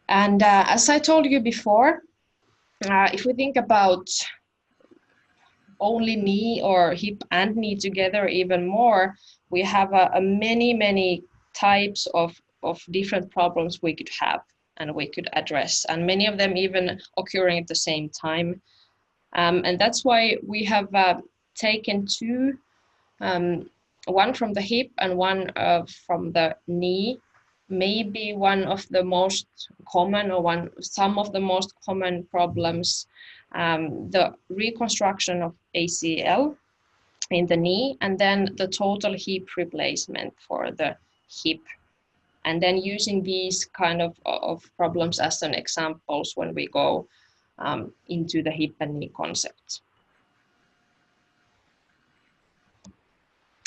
And as I told you before, if we think about only knee or hip and knee together even more, we have many types of different problems we could have and we could address, and many of them even occurring at the same time. And that's why we have taken two, one from the hip and one from the knee, maybe one of the most common or some of the most common problems, the reconstruction of ACL in the knee, and then the total hip replacement for the hip. And then using these kind of problems as an examples when we go into the hip and knee concept.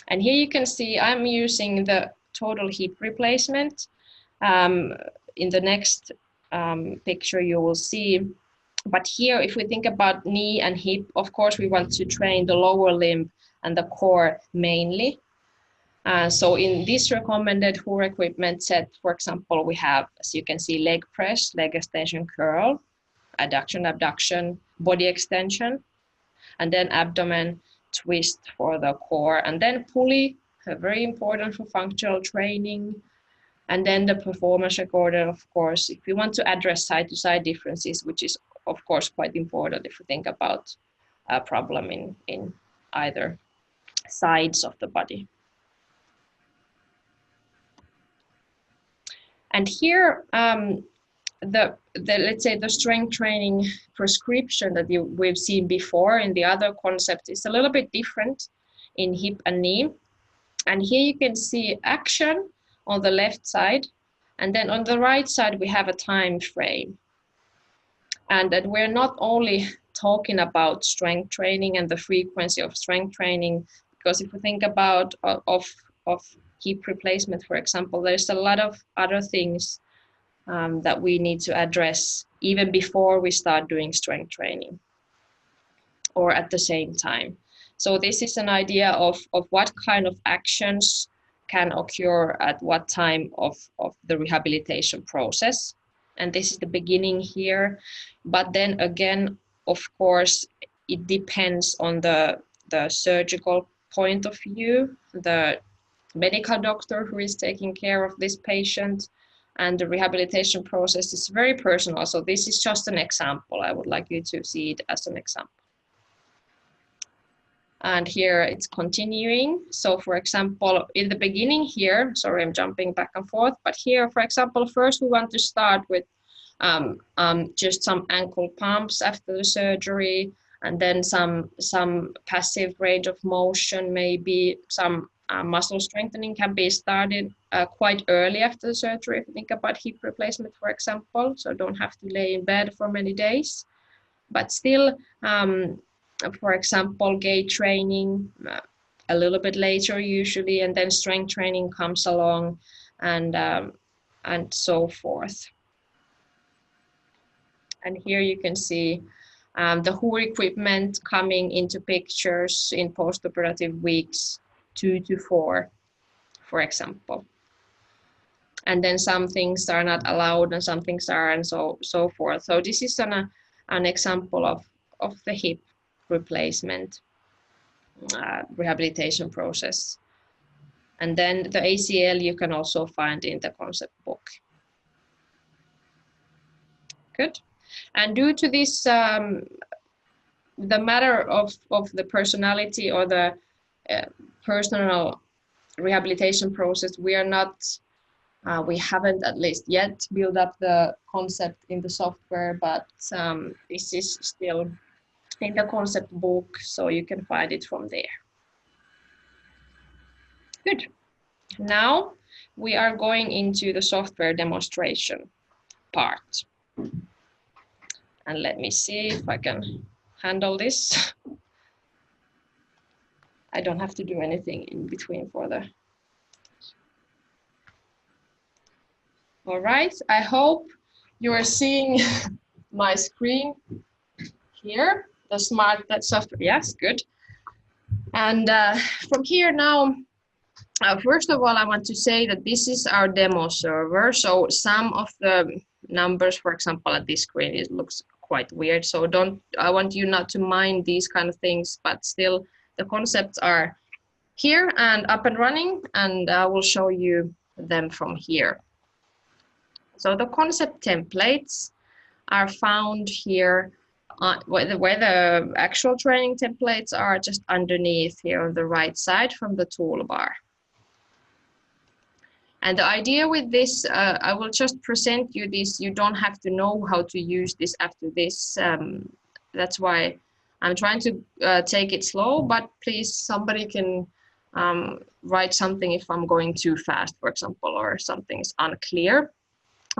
And here you can see I'm using the total hip replacement. In the next picture you will see, but here if we think about knee and hip, of course we want to train the lower limb and the core mainly. So in this recommended HUR equipment set, for example, we have, as you can see, leg press, leg extension curl, adduction, abduction, body extension, and then abdomen twist for the core, and then pulley, very important for functional training, and then the performance recorder, of course, if you want to address side-to-side differences, which is, of course, quite important if you think about a problem in either sides of the body. And here, let's say the strength training prescription that we've seen before in the other concept is a little bit different in hip and knee. And here you can see action on the left side, and then on the right side we have a time frame. And that we're not only talking about strength training and the frequency of strength training, because if we think about of hip replacement, for example, there's a lot of other things that we need to address even before we start doing strength training or at the same time. So this is an idea of what kind of actions can occur at what time of the rehabilitation process. And this is the beginning here. But then again, of course, it depends on the surgical point of view, the medical doctor who is taking care of this patient, and the rehabilitation process is very personal. So this is just an example. I would like you to see it as an example. And here it's continuing. So for example, in the beginning here, sorry, I'm jumping back and forth, but here, for example, first we want to start with just some ankle pumps after the surgery, and then some passive range of motion, maybe some muscle strengthening can be started quite early after the surgery. If you think about hip replacement, for example, so don't have to lay in bed for many days. But still, for example, gait training a little bit later usually, and then strength training comes along, and so forth. And here you can see the HUR equipment coming into pictures in postoperative weeks 2 to 4, for example. And then some things are not allowed and some things are, and so forth. So this is an example of the hip replacement rehabilitation process. And then the ACL you can also find in the concept book. Good. And due to this, the matter of the personality or the personal rehabilitation process, we are not, we haven't at least yet built up the concept in the software, but this is still in the concept book, so you can find it from there. Good. Now we are going into the software demonstration part. And let me see if I can handle this. I don't have to do anything in between for the... All right, I hope you are seeing my screen here, the smart software. Yes, good. And from here now, first of all, I want to say that this is our demo server. So some of the numbers, for example, at this screen, it looks quite weird. So I want you not to mind these kind of things, but still the concepts are here and up and running, and I will show you them from here. So the concept templates are found here, where the actual training templates are just underneath here on the right side from the toolbar. And the idea with this, I will just present you this. You don't have to know how to use this after this. That's why I'm trying to take it slow, but please, somebody can write something if I'm going too fast, for example, or something is unclear.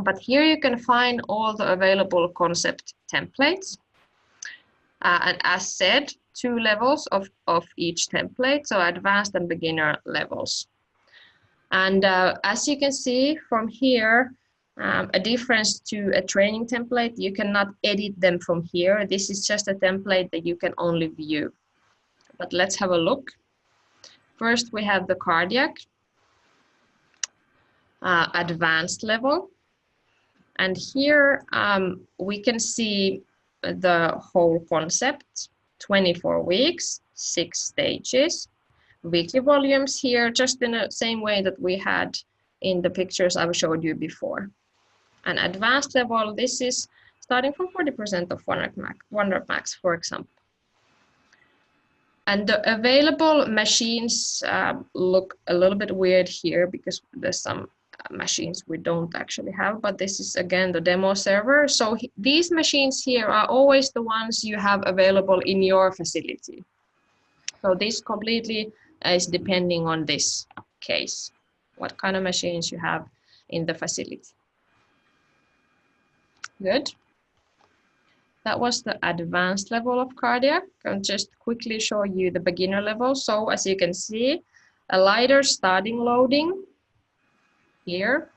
But here you can find all the available concept templates. And as said, 2 levels of each template, so advanced and beginner levels. And as you can see from here, a difference to a training template, you cannot edit them from here. This is just a template that you can only view. But let's have a look. First, we have the cardiac advanced level. And here we can see the whole concept, 24 weeks, 6 stages, weekly volumes here, just in the same way that we had in the pictures I've showed you before. An advanced level, this is starting from 40% of 100 max, for example. And the available machines look a little bit weird here because there's some machines we don't actually have, but this is again the demo server. So these machines here are always the ones you have available in your facility. So this completely is depending on this case, what kind of machines you have in the facility. Good. That was the advanced level of cardiac. I'll just quickly show you the beginner level. So as you can see, a lighter starting loading here,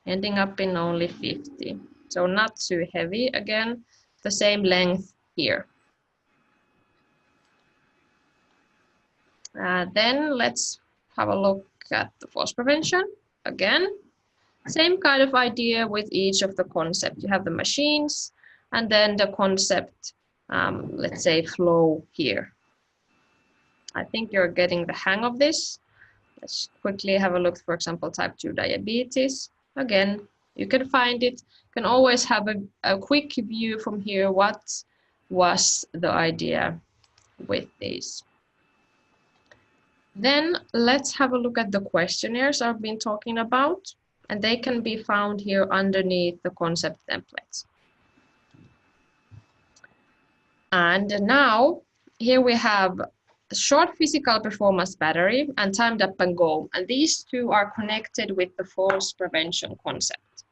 ending up in only 50. So not too heavy. Again, the same length here. Then let's have a look at the falls prevention. Again, same kind of idea with each of the concept. You have the machines and then the concept, let's say flow here. I think you're getting the hang of this. Let's quickly have a look, for example, type 2 diabetes. Again, you can find it. You can always have a quick view from here. What was the idea with these? Then let's have a look at the questionnaires I've been talking about, and they can be found here underneath the concept templates. And now here we have a short physical performance battery and timed up and go. And these two are connected with the falls prevention concept.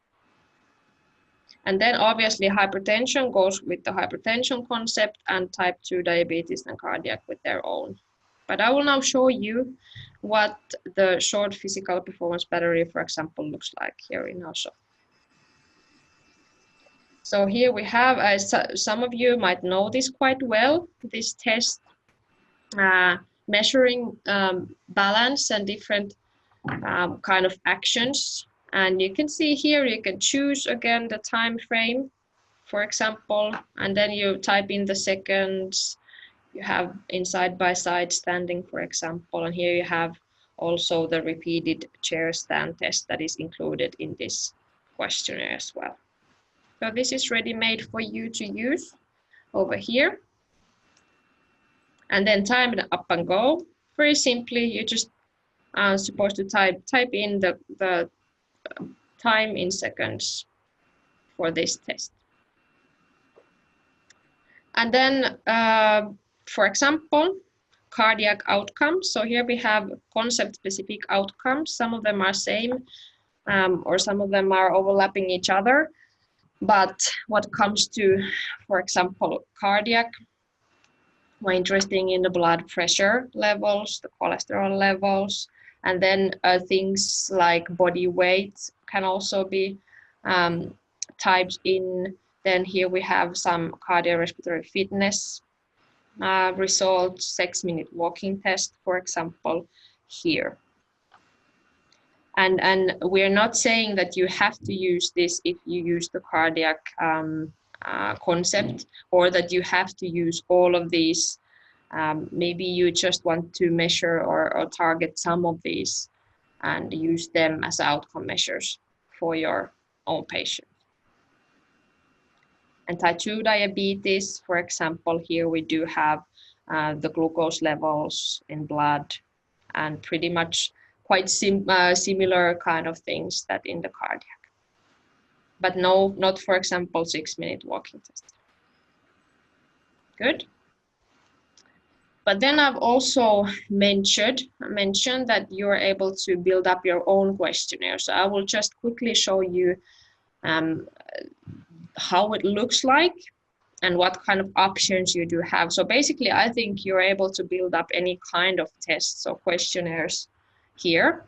And then obviously hypertension goes with the hypertension concept and type 2 diabetes and cardiac with their own. But I will now show you what the short physical performance battery, for example, looks like here in our shop. So here we have, some of you might know this quite well, this test measuring balance and different kind of actions. And you can see here, you can choose again the time frame, for example, and then you type in the seconds. You have in side-by-side standing, for example, and here you have also the repeated chair stand test that is included in this questionnaire as well. So this is ready-made for you to use over here. And then time it up and go. Very simply, you just are supposed to type in the time in seconds for this test. And then, for example, cardiac outcomes. So here we have concept-specific outcomes. Some of them are same, or some of them are overlapping each other. But what comes to, for example, cardiac, we're interested in the blood pressure levels, the cholesterol levels, and then things like body weight can also be typed in. Then here we have some cardiorespiratory fitness results, 6-minute walking test, for example, here. And we're not saying that you have to use this if you use the cardiac concept, or that you have to use all of these. Maybe you just want to measure or target some of these and use them as outcome measures for your own patient. And type 2 diabetes, for example, here we do have the glucose levels in blood, and pretty much quite similar kind of things that in the cardiac. But no, not for example, 6-minute walking test. Good. But then I've also mentioned that you're able to build up your own questionnaire. So I will just quickly show you how it looks like and what kind of options you do have. So basically, I think you're able to build up any kind of tests or questionnaires here.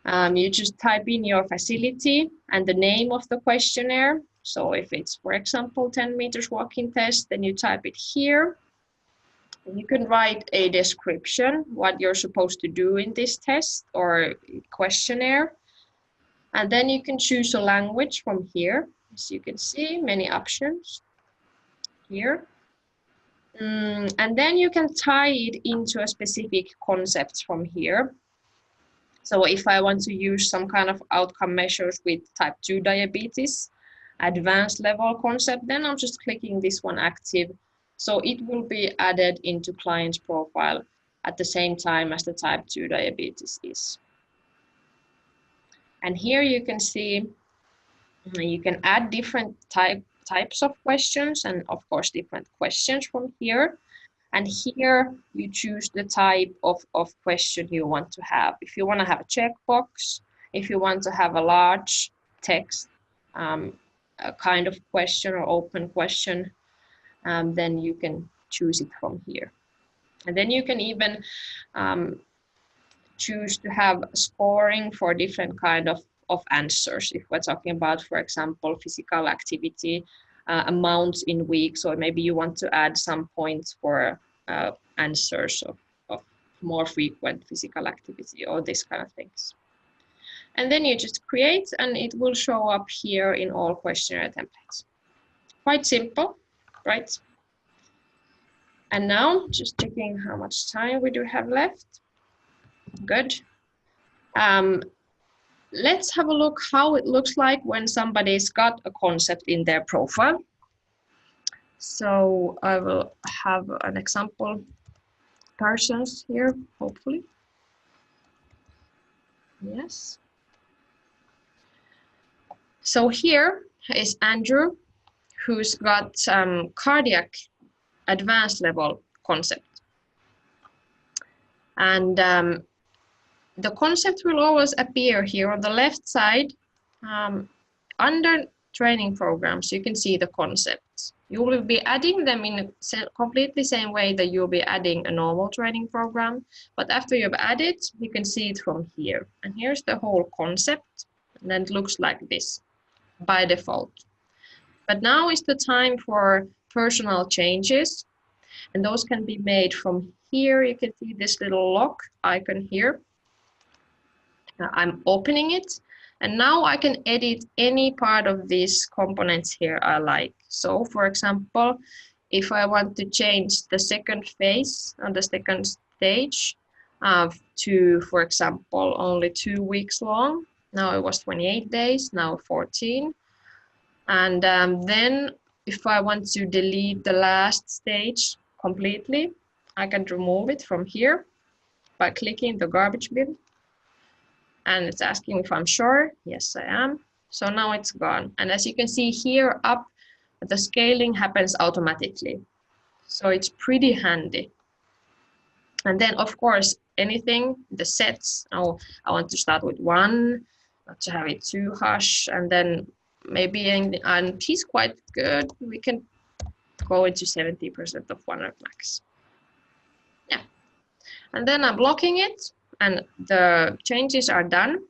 You just type in your facility and the name of the questionnaire. So if it's, for example, 10 meters walking test, then you type it here. And you can write a description, what you're supposed to do in this test or questionnaire. And then you can choose a language from here. As you can see, many options here. And then you can tie it into a specific concept from here. So if I want to use some kind of outcome measures with type 2 diabetes, advanced level concept, then I'm just clicking this one active. So it will be added into client's profile at the same time as the type 2 diabetes is. And here you can see, you can add different types of questions and of course different questions from here. And here you choose the type of question you want to have. If you want to have a checkbox, if you want to have a large text, a kind of question or open question, then you can choose it from here. And then you can even choose to have scoring for different kind of answers. If we're talking about, for example, physical activity, amounts in weeks, or maybe you want to add some points for answers of more frequent physical activity or this kind of things. And then you just create and it will show up here in all questionnaire templates. Quite simple, right? And now just checking how much time we do have left. Good. Let's have a look how it looks like when somebody's got a concept in their profile. So I will have an example persons here, hopefully. Yes. So here is Andrew, who's got cardiac advanced level concept. And the concept will always appear here on the left side under training programs. You can see the concepts. You will be adding them in a completely same way that you'll be adding a normal training program. But after you've added, you can see it from here. And here's the whole concept. And then it looks like this by default. But now is the time for personal changes. And those can be made from here. You can see this little lock icon here. I'm opening it. And now I can edit any part of these components here I like. So for example, if I want to change the second phase on the second stage to, for example, only 2 weeks long. Now it was 28 days, now 14. And then if I want to delete the last stage completely, I can remove it from here by clicking the garbage bin. And it's asking if I'm sure. Yes, I am. So now it's gone. And as you can see here up, the scaling happens automatically. So it's pretty handy. And then of course, anything, the sets, oh, I want to start with 1, not to have it too harsh. And then maybe, and he's quite good, we can go into 70% of 1 rep max. Yeah, and then I'm blocking it and the changes are done.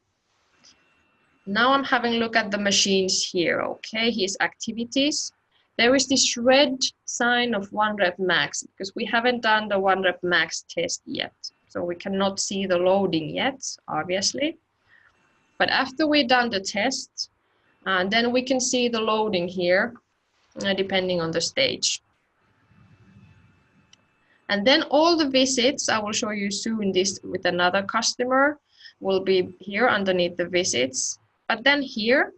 Now I'm having a look at the machines here, okay, his activities. There is this red sign of 1 rep max because we haven't done the 1 rep max test yet. So we cannot see the loading yet, obviously. But after we've done the test, then we can see the loading here, depending on the stage. And then all the visits, I will show you soon this with another customer, will be here underneath the visits. But then here,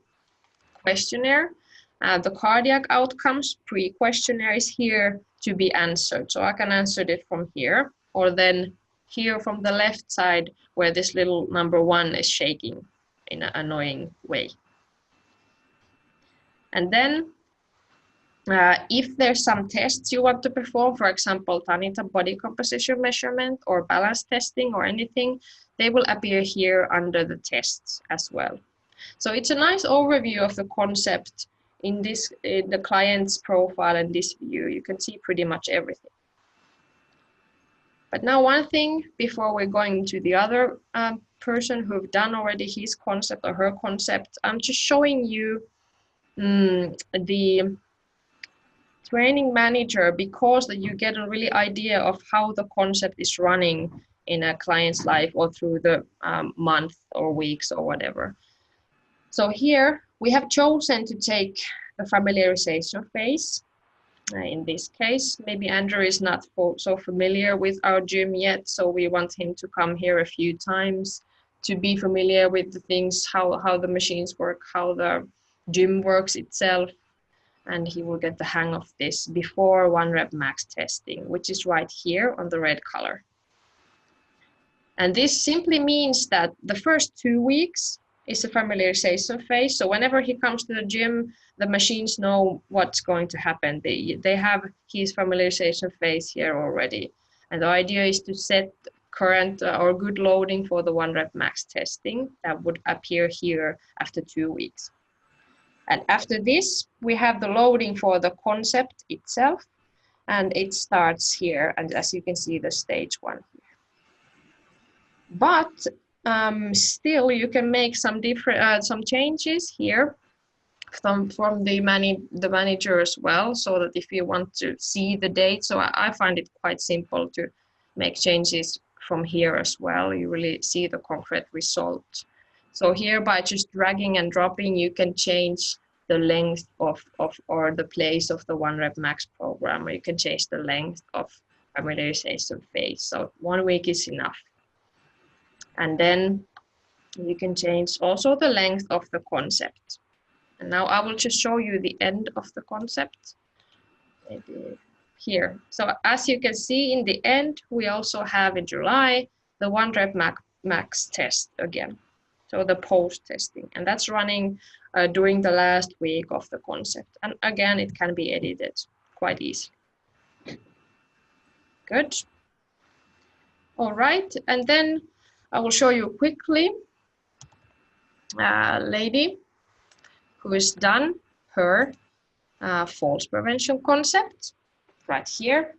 questionnaire, the cardiac outcomes, pre-questionnaire is here to be answered. So I can answer it from here, or then here from the left side where this little number 1 is shaking in an annoying way. And then if there's some tests you want to perform, for example, Tanita body composition measurement or balance testing or anything, they will appear here under the tests as well. So it's a nice overview of the concept in the client's profile and this view. You can see pretty much everything. But now one thing before we're going to the other person who've done already his concept or her concept, I'm just showing you the training manager because that you get a really idea of how the concept is running in a client's life or through the month or weeks or whatever. So here we have chosen to take the familiarization phase. In this case, maybe Andrew is not so familiar with our gym yet, so we want him to come here a few times to be familiar with the things, how the machines work, how the gym works itself, and he will get the hang of this before 1 rep max testing, which is right here on the red color. And this simply means that the first 2 weeks is a familiarization phase. So whenever he comes to the gym, the machines know what's going to happen. They have his familiarization phase here already. And the idea is to set current or good loading for the 1 rep max testing that would appear here after 2 weeks. And after this, we have the loading for the concept itself, and it starts here. And as you can see, the stage 1 here. But still, you can make some different some changes here from the manager as well, so that if you want to see the date, so I find it quite simple to make changes from here as well. You really see the concrete result. So here, by just dragging and dropping, you can change the length of or the place of the 1 rep max program, or you can change the length of familiarization phase. So 1 week is enough. And then you can change also the length of the concept. And now I will just show you the end of the concept. Maybe here. So as you can see in the end, we also have in July, the 1 rep max test again. So the post testing, and that's running during the last week of the concept. And again, it can be edited quite easily. Good. All right, and then I will show you quickly a lady who has done her falls prevention concept right here.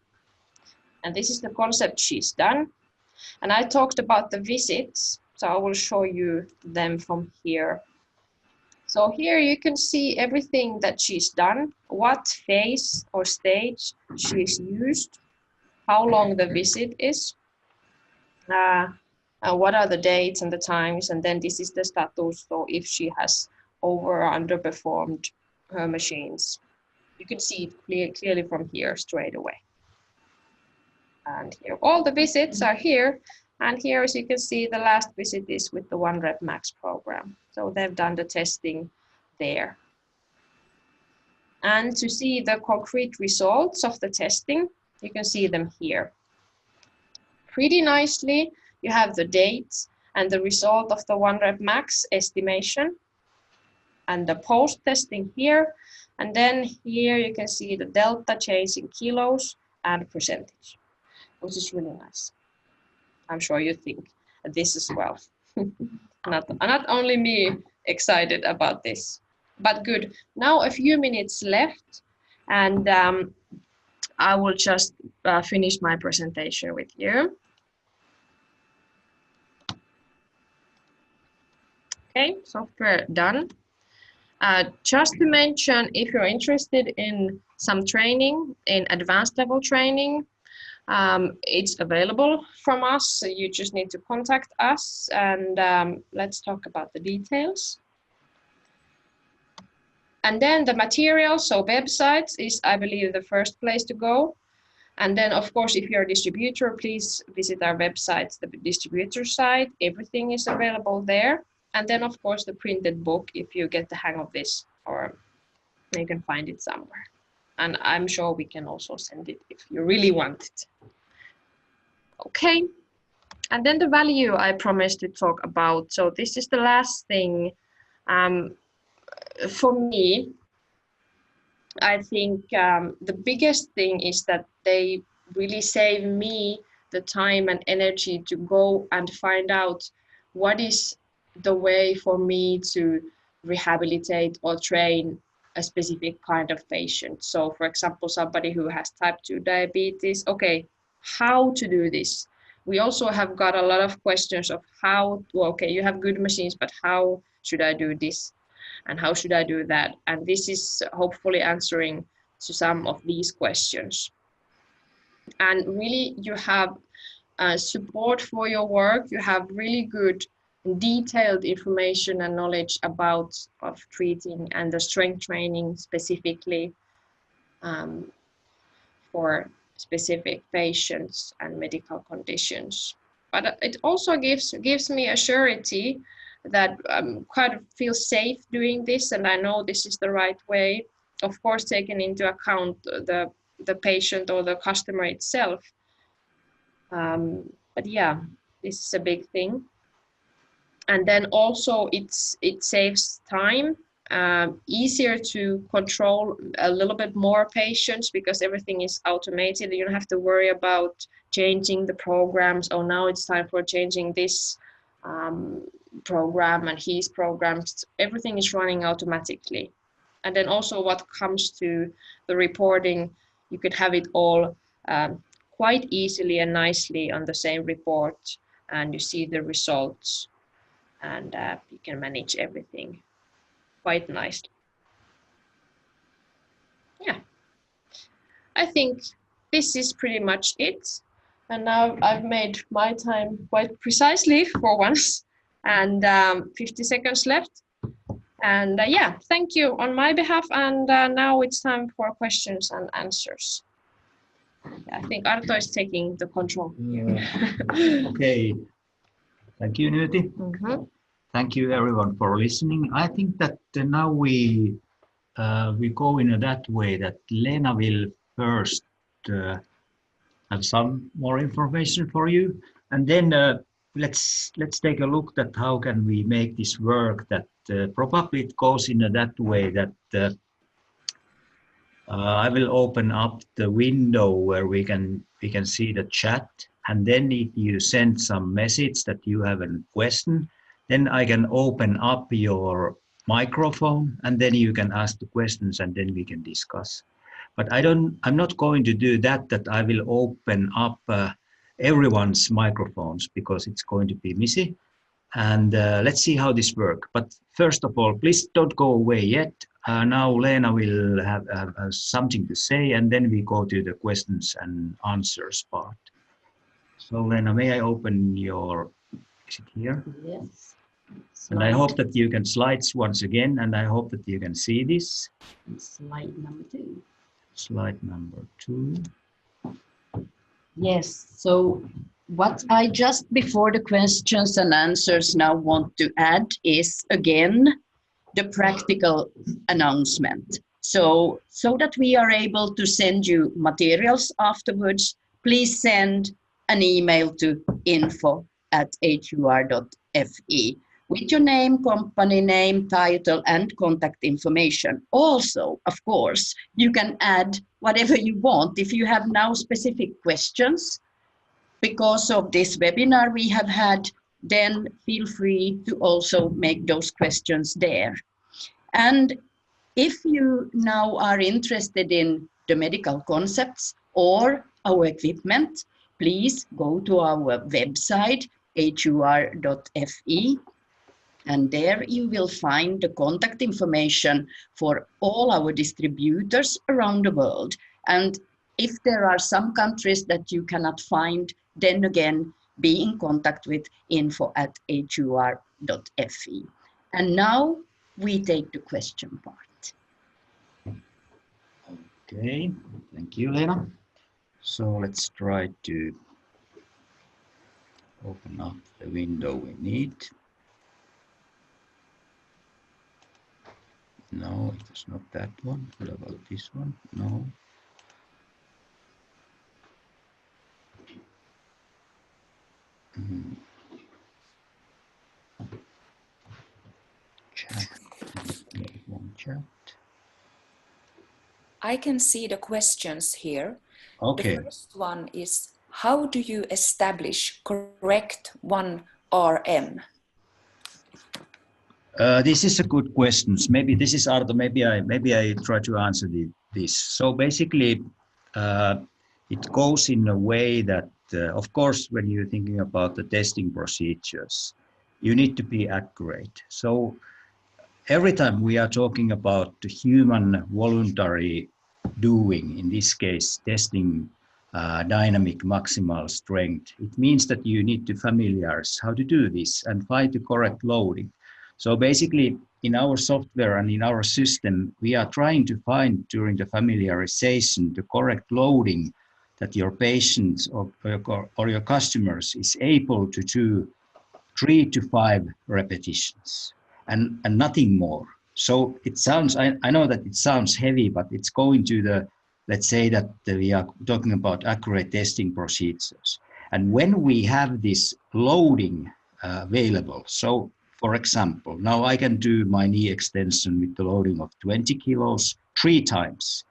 And this is the concept she's done. And I talked about the visits, so I will show you them from here. So here you can see everything that she's done, what phase or stage she's used, how long the visit is, what are the dates and the times, and then this is the status, so if she has over or underperformed her machines. You can see it clearly from here straight away. And here, all the visits are here, and here, as you can see, the last visit is with the 1 rep max program. So they've done the testing there. And to see the concrete results of the testing, you can see them here. Pretty nicely, you have the dates and the result of the 1 rep max estimation and the post testing here. And then here you can see the delta change in kilos and percentage, which is really nice. I'm sure you think this as well. Not only me excited about this. But good. Now a few minutes left, and I will just finish my presentation with you. Okay, software done. Just to mention, if you're interested in some training, in advanced level training, it's available from us. So you just need to contact us, and let's talk about the details. And then the materials, so websites is, I believe, the first place to go. And then, of course, if you're a distributor, please visit our website, the distributor site. Everything is available there. And then, of course, the printed book, if you get the hang of this, or you can find it somewhere. And I'm sure we can also send it if you really want it. Okay. And then the value I promised to talk about. So this is the last thing. For me, I think the biggest thing is that they really save me the time and energy to go and find out what is the way for me to rehabilitate or train a specific kind of patient. So for example, somebody who has type 2 diabetes, okay, how to do this? We also have got a lot of questions of how, well, okay, you have good machines, but how should I do this? And how should I do that? And this is hopefully answering to some of these questions. And really, you have support for your work. You have really good detailed information and knowledge about of treating and the strength training specifically for specific patients and medical conditions. But it also gives me a surety that kind of feel safe doing this, and I know this is the right way, of course taking into account the patient or the customer itself. But yeah, this is a big thing. And then also it saves time, easier to control a little bit more patients because everything is automated. You don't have to worry about changing the programs. Oh, now it's time for changing this program and his programs. Everything is running automatically. And then also what comes to the reporting, you could have it all quite easily and nicely on the same report, and you see the results, and you can manage everything quite nicely. Yeah, I think this is pretty much it. And now I've made my time quite precisely for once, and 50 seconds left. And yeah, thank you on my behalf. And now it's time for questions and answers. I think Arto is taking the control. Okay. Thank you, Nyyti. Mm-hmm. Thank you, everyone, for listening. I think that now we go in that way that Lena will first have some more information for you, and then let's take a look at how can we make this work. That probably it goes in that way that I will open up the window where we can see the chat, and then if you send some message that you have a question, then I can open up your microphone, and then you can ask the questions, and then we can discuss. But I'm not going to do that I will open up everyone's microphones, because it's going to be messy. And let's see how this works. But first of all, please don't go away yet. Now Lena will have something to say, and then we go to the questions and answers part. So Lena, may I open your, is it here? Yes. And I hope that you can slides once again, and I hope that you can see this. Slide number 2. Slide number 2. Yes, so what I just before the questions and answers now want to add is again the practical announcement. So that we are able to send you materials afterwards, please send an email to info@hur.fi with your name, company name, title, and contact information. Also, of course, you can add whatever you want. If you have now specific questions because of this webinar we have had, then feel free to also make those questions there. And if you now are interested in the medical concepts or our equipment, please go to our website, hur.fi, and there you will find the contact information for all our distributors around the world. And if there are some countries that you cannot find, then again, be in contact with info@hur.fi. And now we take the question part. Okay, thank you, Lena. So let's try to open up the window we need. No, it was not that one. What about this one? No. Chat. One chat. I can see the questions here. Okay. The first one is, how do you establish correct 1RM? This is a good question. Maybe this is Arto. Maybe I try to answer this. So basically, it goes in a way that, of course, when you're thinking about the testing procedures, you need to be accurate. So every time we are talking about the human voluntary doing, in this case, testing dynamic maximal strength, it means that you need to familiarize how to do this and find the correct loading. So basically, in our software and in our system, we are trying to find during the familiarization the correct loading that your patients or your customers is able to do 3 to 5 repetitions and nothing more. So it sounds, I know that it sounds heavy, but it's going to the, let's say that we are talking about accurate testing procedures. And when we have this loading available, so for example, now I can do my knee extension with the loading of 20 kilos 3 times.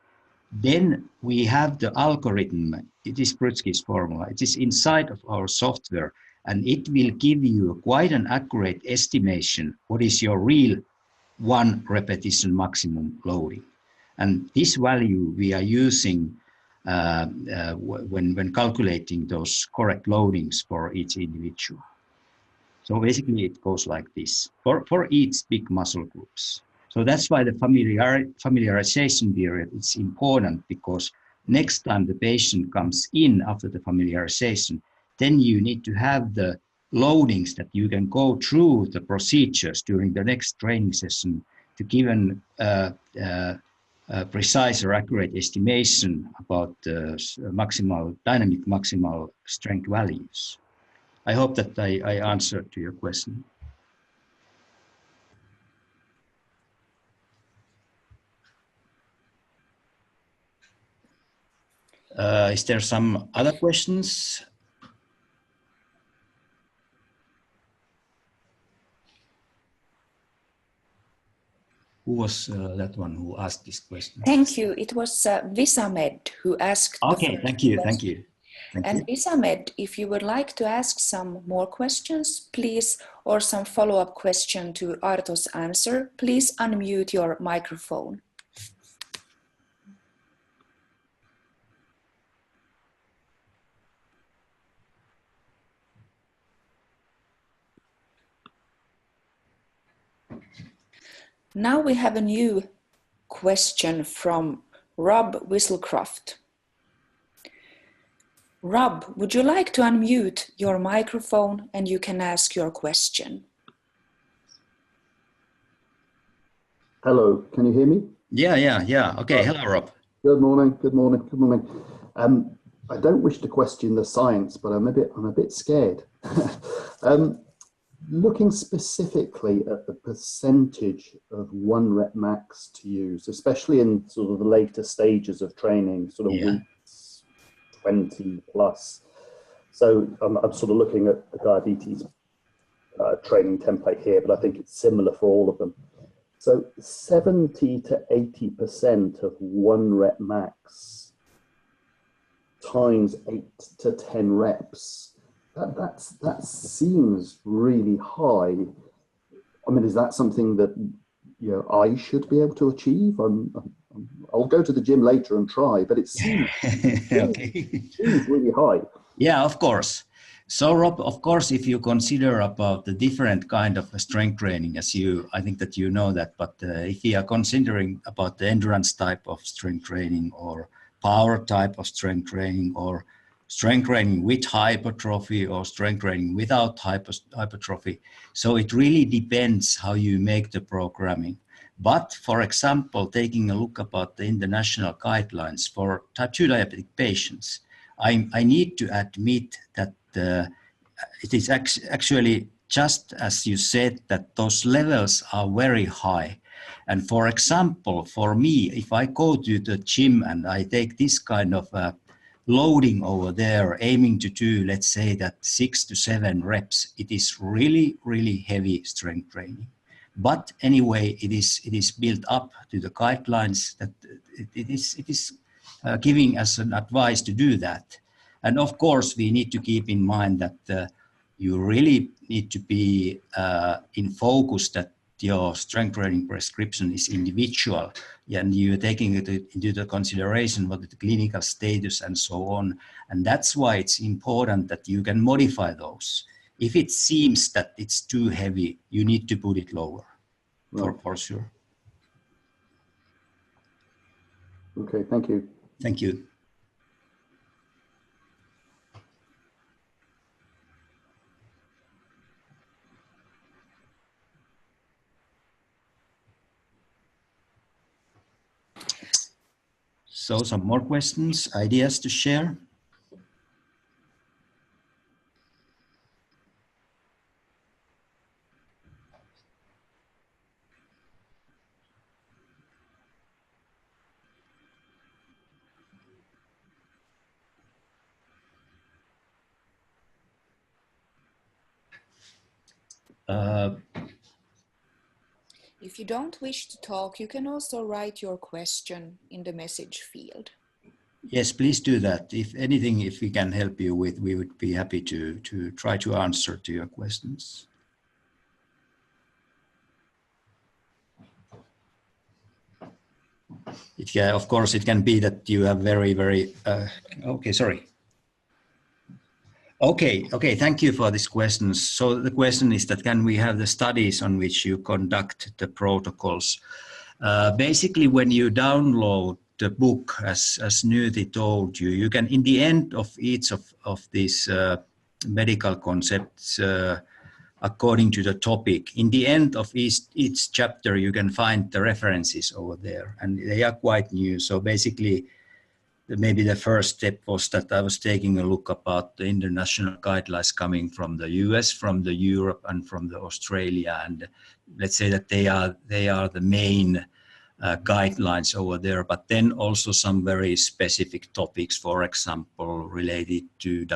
Then we have the algorithm, it is Prutsky's formula, it is inside of our software, and it will give you quite an accurate estimation what is your real 1 repetition maximum loading. And this value we are using when calculating those correct loadings for each individual. So basically it goes like this for each big muscle groups. So that's why the familiarization period is important, because next time the patient comes in after the familiarization, then you need to have the loadings that you can go through the procedures during the next training session to give a precise or accurate estimation about the dynamic maximal strength values. I hope that I answered to your question. Is there some other questions? Who was that one who asked this question? Thank you. It was Visamed who asked. Okay, thank you. And Visamed, if you would like to ask some more questions, please, or some follow-up question to Arto's answer, please unmute your microphone. Now we have a new question from Rob Whistlecroft. Rob, would you like to unmute your microphone and you can ask your question? Hello, can you hear me? Yeah. Okay, hello, Rob. Good morning. I don't wish to question the science, but I'm a bit scared. Looking specifically at the percentage of 1 rep max to use, especially in sort of the later stages of training, sort of weeks 20 plus. So I'm sort of looking at the diabetes training template here, but I think it's similar for all of them. So 70 to 80% of 1 rep max times 8 to 10 reps. That seems really high. I mean, is that something that I should be able to achieve. I'll go to the gym later and try, but it seems, Okay. seems really high. Yeah, of course. So Rob, of course, if you consider about the different kind of strength training, I think that you know that, but if you are considering about the endurance type of strength training or power type of strength training or strength training with hypertrophy or strength training without hypertrophy, so it really depends how you make the programming. But for example, taking a look about the international guidelines for type 2 diabetic patients, I need to admit that it is actually just as you said, that those levels are very high. And for example, for me, if I go to the gym and I take this kind of loading over there, aiming to do, let's say that 6 to 7 reps, it is really, really heavy strength training. But anyway, it is built up to the guidelines that it is giving us an advice to do that. And of course, we need to keep in mind that you really need to be in focus that your strength training prescription is individual, and you're taking it into the consideration what the clinical status and so on. And that's why it's important that you can modify those. If it seems that it's too heavy, you need to put it lower, for sure. Okay, thank you. Thank you. So some more questions, ideas to share? If you don't wish to talk, you can also write your question in the message field. Yes, please do that. If anything, if we can help you with, we would be happy to try to answer to your questions. Of course, it can be that you have very, okay, sorry. Okay, thank you for these questions. So the question is that can we have the studies on which you conduct the protocols? Basically, when you download the book, as Nyyti told you, you can, in the end of each of these medical concepts, according to the topic, in the end of each chapter, you can find the references over there, and they are quite new. So basically, maybe the first step was that I was taking a look about the international guidelines coming from the US, from the Europe, and from the Australia, and let's say that they are the main guidelines over there, but then also some very specific topics, for example, related to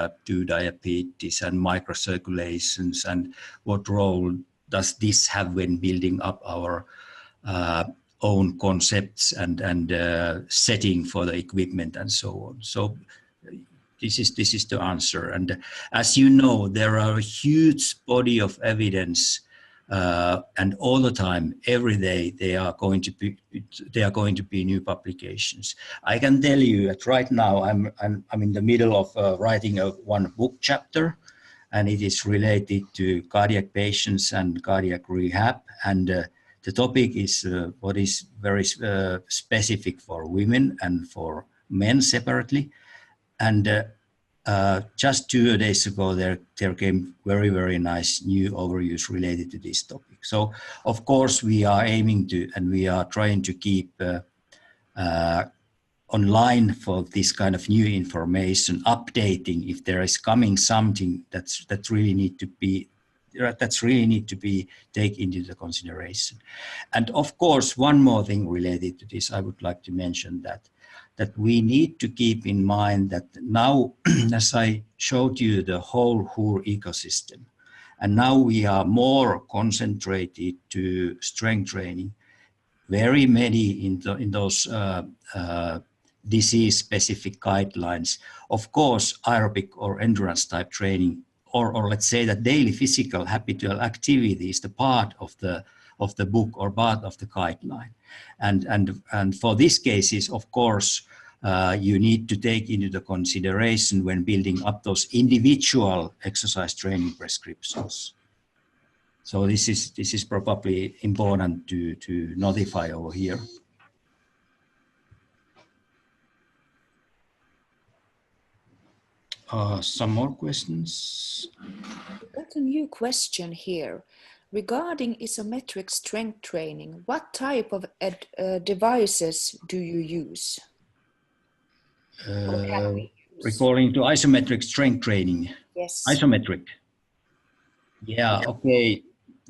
diabetes and microcirculations, and what role does this have when building up our own concepts and setting for the equipment and so on. So this is the answer. And as you know, there are a huge body of evidence, and all the time, every day, there are going to be new publications. I can tell you that right now I'm in the middle of writing one book chapter, and it is related to cardiac patients and cardiac rehab, and the topic is what is very specific for women and for men separately. And just 2 days ago, there came very nice new overviews related to this topic. So of course we are aiming to, and we are trying to keep online for this kind of new information, updating if there is coming something that really need to be taken into the consideration. And of course, one more thing related to this, I would like to mention that we need to keep in mind that now, as I showed you, the whole HUR ecosystem, and now we are more concentrated to strength training. Very many in those disease-specific guidelines. Of course, aerobic or endurance type training, or let's say that daily physical habitual activity is the part of of the book or part of the guideline. And for these cases, of course, you need to take into the consideration when building up those individual exercise training prescriptions. So this is probably important to notify over here. Some more questions? Got a new question here. Regarding isometric strength training, what type of devices do you use? Recalling to isometric strength training. Yes. Isometric. Yeah, okay.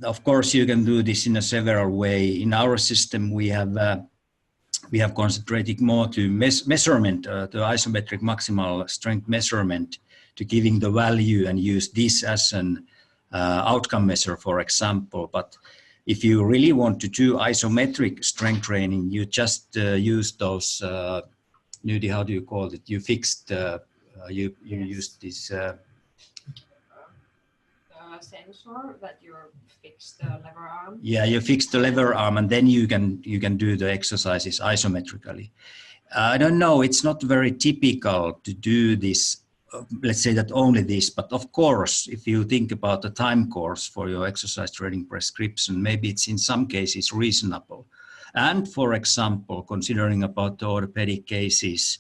Of course, you can do this in a several way. In our system, we have concentrated more to measurement, the isometric maximal strength measurement, to giving the value and use this as an outcome measure, for example. But if you really want to do isometric strength training, you just use those, Nyyti, how do you call it? You fixed, you used this. Sensor that you fix the lever arm. Yeah, you fix the lever arm, and then you can do the exercises isometrically. I don't know, it's not very typical to do this, let's say that only this, but of course, if you think about the time course for your exercise training prescription, maybe it's in some cases reasonable. And for example, considering about the orthopedic cases,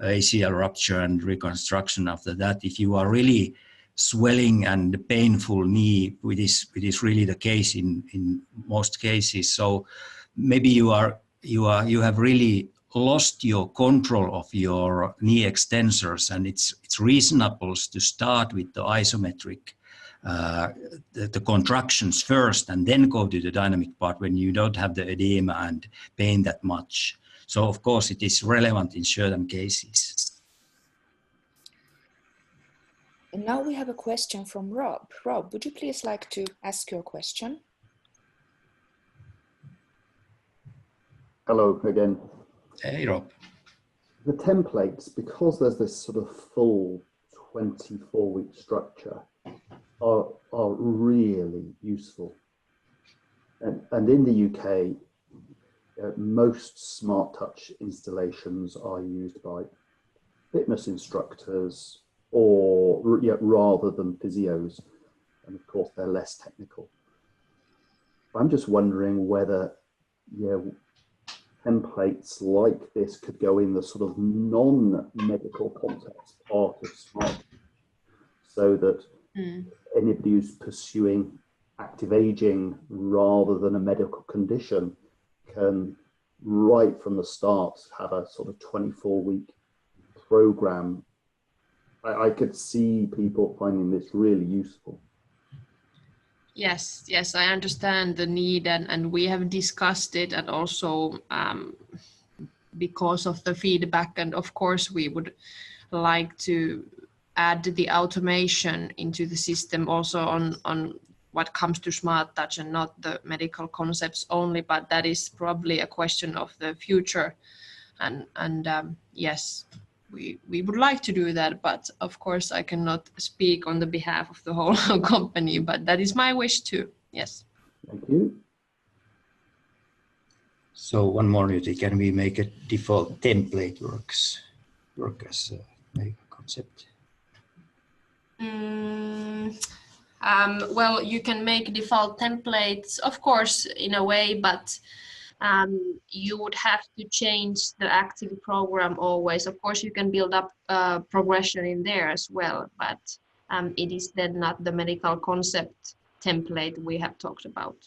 ACL rupture and reconstruction after that, if you are really swelling and painful knee, which is really the case in most cases. So maybe you have really lost your control of your knee extensors, and it's reasonable to start with the isometric, the contractions first, and then go to the dynamic part when you don't have the edema and pain that much. So of course it is relevant in certain cases. And now we have a question from Rob. Rob, would you please like to ask your question? Hello again. Hey, Rob. The templates, because there's this sort of full 24-week structure, are really useful. And in the UK, most smart touch installations are used by fitness instructors, or rather than physios, and of course they're less technical. I'm just wondering whether templates like this could go in the sort of non-medical context part of smart, so that anybody who's pursuing active aging rather than a medical condition can, right from the start, have a sort of 24-week program. I could see people finding this really useful. Yes, I understand the need, and we have discussed it, and also because of the feedback, and of course we would like to add the automation into the system also on what comes to smart touch, and not the medical concepts only, but that is probably a question of the future, and yes. We would like to do that, but of course I cannot speak on the behalf of the whole company, but that is my wish too, yes. Thank you. So one more, Nyyti, can we make a default template work as a medical concept? Well, you can make default templates, of course, in a way, but you would have to change the active program always. Of course, you can build up progression in there as well, but it is then not the medical concept template we have talked about.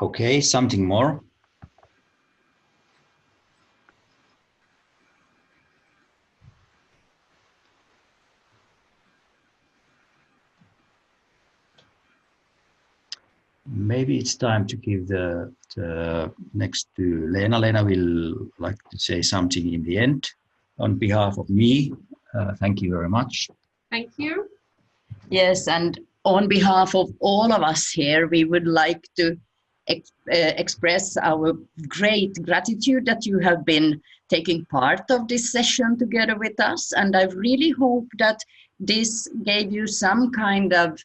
Okay, something more? Maybe it's time to give the next to Lena. Lena will like to say something in the end on behalf of me. Thank you very much. Thank you. Yes, and on behalf of all of us here, we would like to express our great gratitude that you have been taking part of this session together with us. And I really hope that this gave you some kind of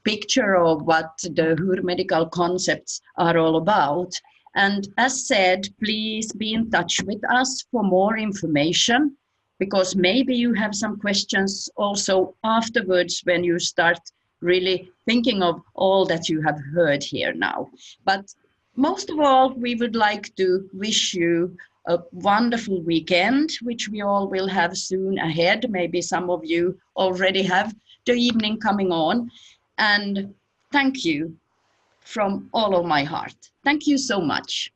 picture of what the HUR Medical Concepts are all about. And as said, please be in touch with us for more information, because maybe you have some questions also afterwards when you start really thinking of all that you have heard here now. But most of all, we would like to wish you a wonderful weekend, which we all will have soon ahead. Maybe some of you already have the evening coming on. And thank you from all of my heart. Thank you so much.